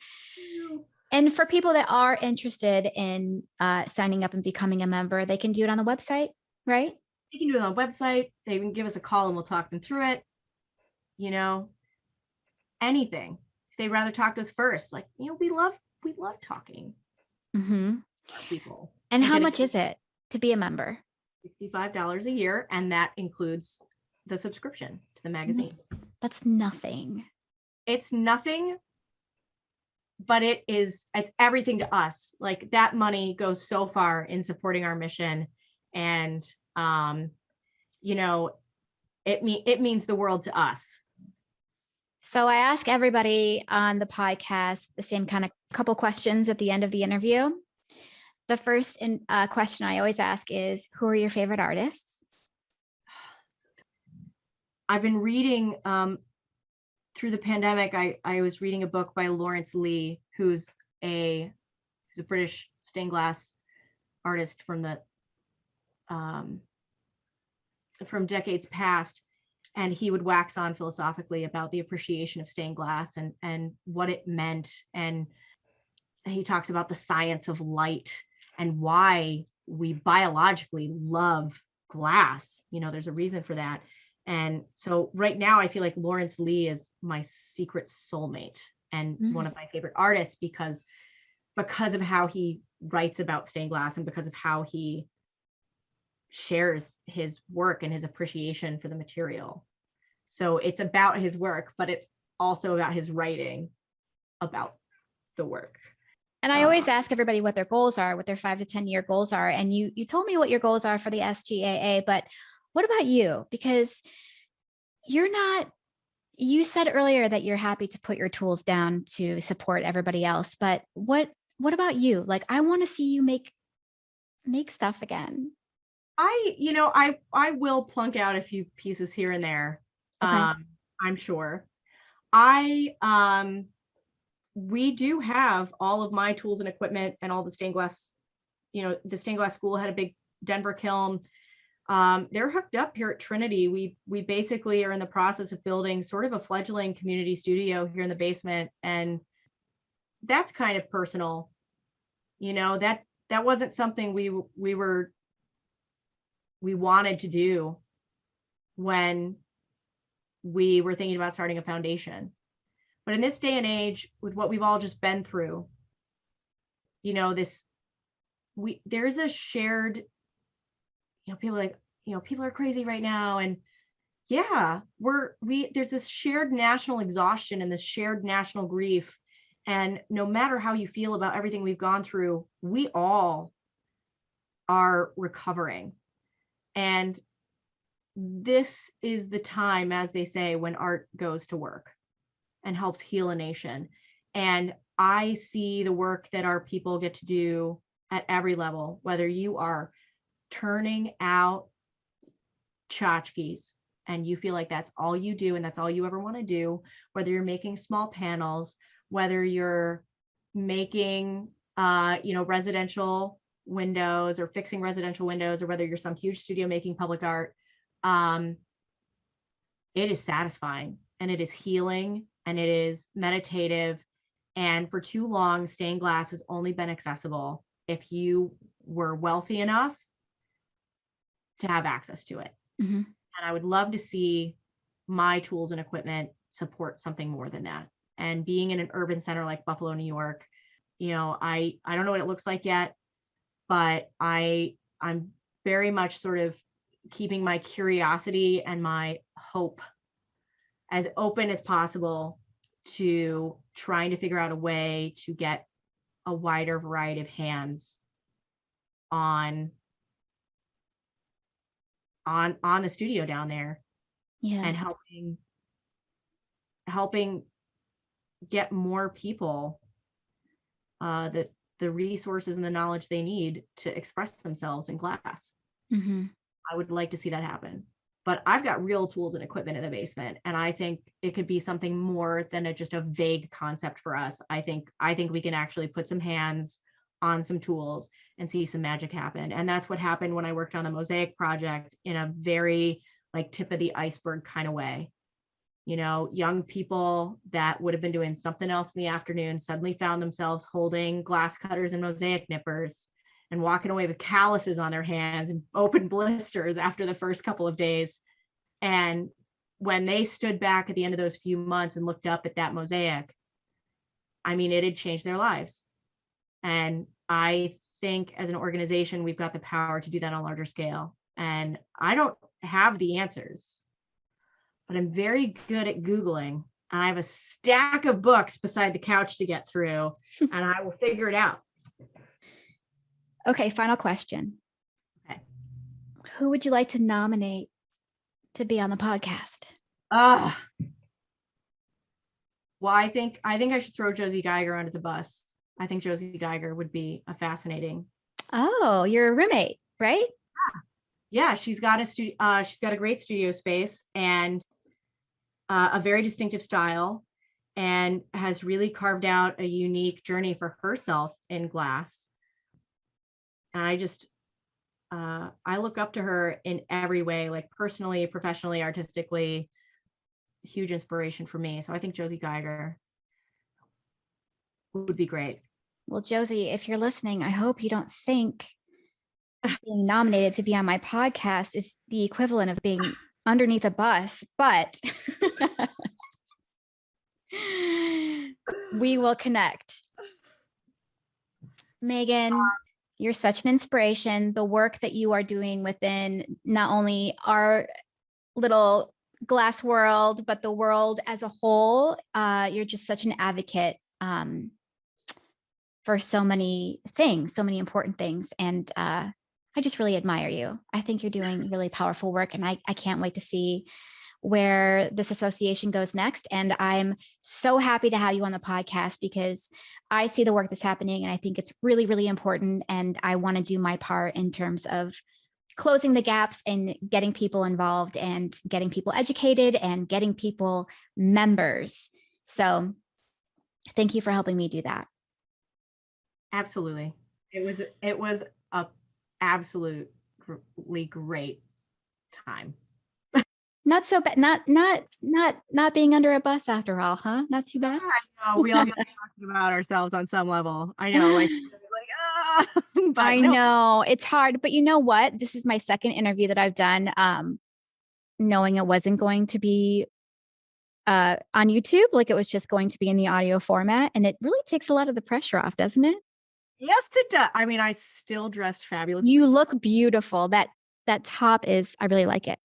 And for people that are interested in signing up and becoming a member, they can do it on the website, right? They can do it on the website. They can give us a call and we'll talk them through it. Anything. If they'd rather talk to us first, we love talking to people. And how much is it to be a member? $65 a year, and that includes the subscription to the magazine. That's nothing. It's nothing, but it's everything to us. That money goes so far in supporting our mission, and it means the world to us. So I ask everybody on the podcast the same kind of couple questions at the end of the interview. The first question I always ask is, who are your favorite artists? I've been reading through the pandemic. I was reading a book by Lawrence Lee, who's a British stained glass artist from decades past. And he would wax on philosophically about the appreciation of stained glass and what it meant. And he talks about the science of light and why we biologically love glass. There's a reason for that. And so right now I feel like Lawrence Lee is my secret soulmate and one of my favorite artists because of how he writes about stained glass and because of how he shares his work and his appreciation for the material. So it's about his work, but it's also about his writing about the work. And I always ask everybody what their goals are, what their 5 to 10 year goals are. And you told me what your goals are for the SGAA, but what about you? Because you said earlier that you're happy to put your tools down to support everybody else, but what about you? Like, I want to see you make stuff again. I will plunk out a few pieces here and there. Okay. I'm sure. We do have all of my tools and equipment and all the stained glass, the stained glass school had a big Denver kiln. They're hooked up here at Trinity. We basically are in the process of building sort of a fledgling community studio here in the basement. And that's kind of personal. That wasn't something we wanted to do when we were thinking about starting a foundation. But in this day and age, with what we've all just been through, there's a shared, people like, people are crazy right now. And yeah, there's this shared national exhaustion and this shared national grief. And no matter how you feel about everything we've gone through, we all are recovering. And this is the time, as they say, when art goes to work and helps heal a nation. And I see the work that our people get to do at every level, whether you are turning out tchotchkes and you feel like that's all you do and that's all you ever want to do, whether you're making small panels, whether you're making residential windows or fixing residential windows, or whether you're some huge studio making public art, it is satisfying and it is healing and it is meditative. And for too long, stained glass has only been accessible if you were wealthy enough to have access to it. Mm-hmm. And I would love to see my tools and equipment support something more than that. And being in an urban center like Buffalo, New York, I don't know what it looks like yet, but I'm very much sort of keeping my curiosity and my hope as open as possible to trying to figure out a way to get a wider variety of hands on the studio down there. Yeah. And helping get more people the resources and the knowledge they need to express themselves in glass. Mm-hmm. I would like to see that happen. But I've got real tools and equipment in the basement, and I think it could be something more than just a vague concept for us. I think we can actually put some hands on some tools and see some magic happen. And that's what happened when I worked on the Mosaic project, in a very like tip of the iceberg kind of way. Young people that would have been doing something else in the afternoon suddenly found themselves holding glass cutters and mosaic nippers and walking away with calluses on their hands and open blisters after the first couple of days. And when they stood back at the end of those few months and looked up at that mosaic, I mean, it had changed their lives. And I think as an organization, we've got the power to do that on a larger scale. And I don't have the answers, but I'm very good at Googling. And I have a stack of books beside the couch to get through, and I will figure it out. Okay, final question. Okay. Who would you like to nominate to be on the podcast? Well, I think I should throw Josie Geiger under the bus. I think Josie Geiger would be a fascinating. Oh, you're a roommate, right? Yeah, she's got a great studio space and a very distinctive style, and has really carved out a unique journey for herself in glass. And I look up to her in every way, like personally, professionally, artistically. Huge inspiration for me. So I think Josie Geiger would be great. Well, Josie, if you're listening, I hope you don't think being nominated to be on my podcast is the equivalent of being underneath a bus, but we will connect. Megan, you're such an inspiration. The work that you are doing within not only our little glass world, but the world as a whole, you're just such an advocate for so many things, so many important things. And I just really admire you. I think you're doing really powerful work, and I can't wait to see where this association goes next. And I'm so happy to have you on the podcast because I see the work that's happening, and I think it's really, really important. And I want to do my part in terms of closing the gaps and getting people involved and getting people educated and getting people members. So thank you for helping me do that. Absolutely. It was a absolutely great time. Not so bad. Not being under a bus after all, huh? Not too bad. I know we all get talking about ourselves on some level. I know, like but I know it's hard, but you know what? This is my second interview that I've done, knowing it wasn't going to be on YouTube, like it was just going to be in the audio format, and it really takes a lot of the pressure off, doesn't it? Yes, it does. I mean, I still dressed fabulous. You look beautiful. That top is, I really like it.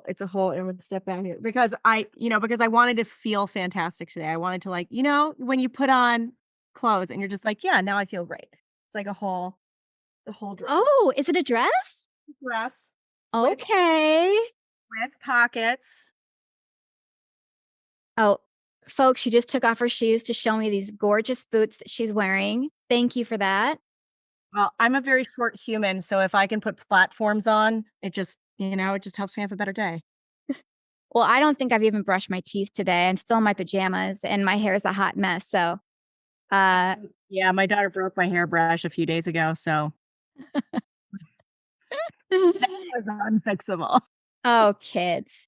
It's a whole inward step back here because I wanted to feel fantastic today. I wanted to, like, when you put on clothes and you're just like, yeah, now I feel great. It's like the whole dress. Oh, is it a dress? Dress Okay. with pockets. Oh, folks, she just took off her shoes to show me these gorgeous boots that she's wearing. Thank you for that. Well, I'm a very short human, so if I can put platforms on, it just helps me have a better day. Well, I don't think I've even brushed my teeth today. I'm still in my pajamas and my hair is a hot mess. So, yeah, my daughter broke my hairbrush a few days ago, so that was unfixable. Oh, kids.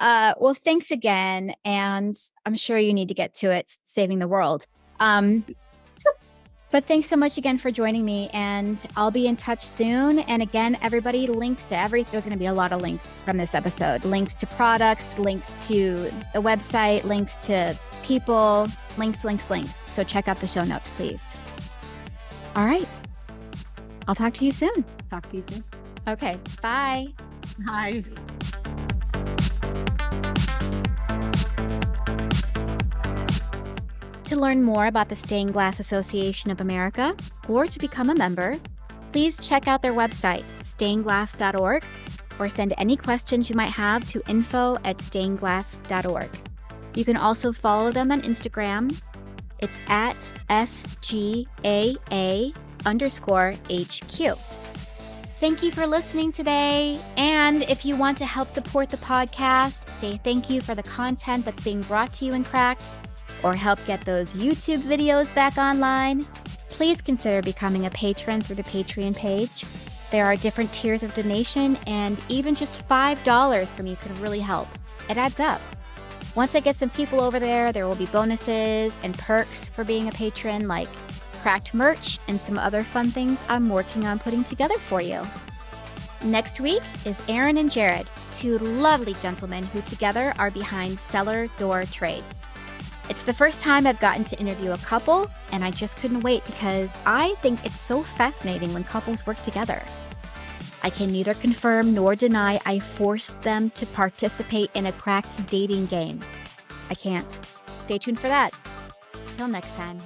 Well, thanks again. And I'm sure you need to get to it, saving the world. But thanks so much again for joining me, and I'll be in touch soon. And again, everybody, links to there's going to be a lot of links from this episode, links to products, links to the website, links to people, links. So check out the show notes, please. All right. I'll talk to you soon. Talk to you soon. Okay. Bye. Bye. To learn more about the Stained Glass Association of America or to become a member, please check out their website, stainedglass.org, or send any questions you might have to info@stainedglass.org. You can also follow them on Instagram. It's at SGAA_HQ. Thank you for listening today. And if you want to help support the podcast, say thank you for the content that's being brought to you in Cracked, or help get those YouTube videos back online, please consider becoming a patron through the Patreon page. There are different tiers of donation, and even just $5 from you can really help. It adds up. Once I get some people over there, there will be bonuses and perks for being a patron, like Cracked merch and some other fun things I'm working on putting together for you. Next week is Aaron and Jared, two lovely gentlemen who together are behind Cellar Door Trades. It's the first time I've gotten to interview a couple, and I just couldn't wait because I think it's so fascinating when couples work together. I can neither confirm nor deny I forced them to participate in a Cracked dating game. I can't. Stay tuned for that. Till next time.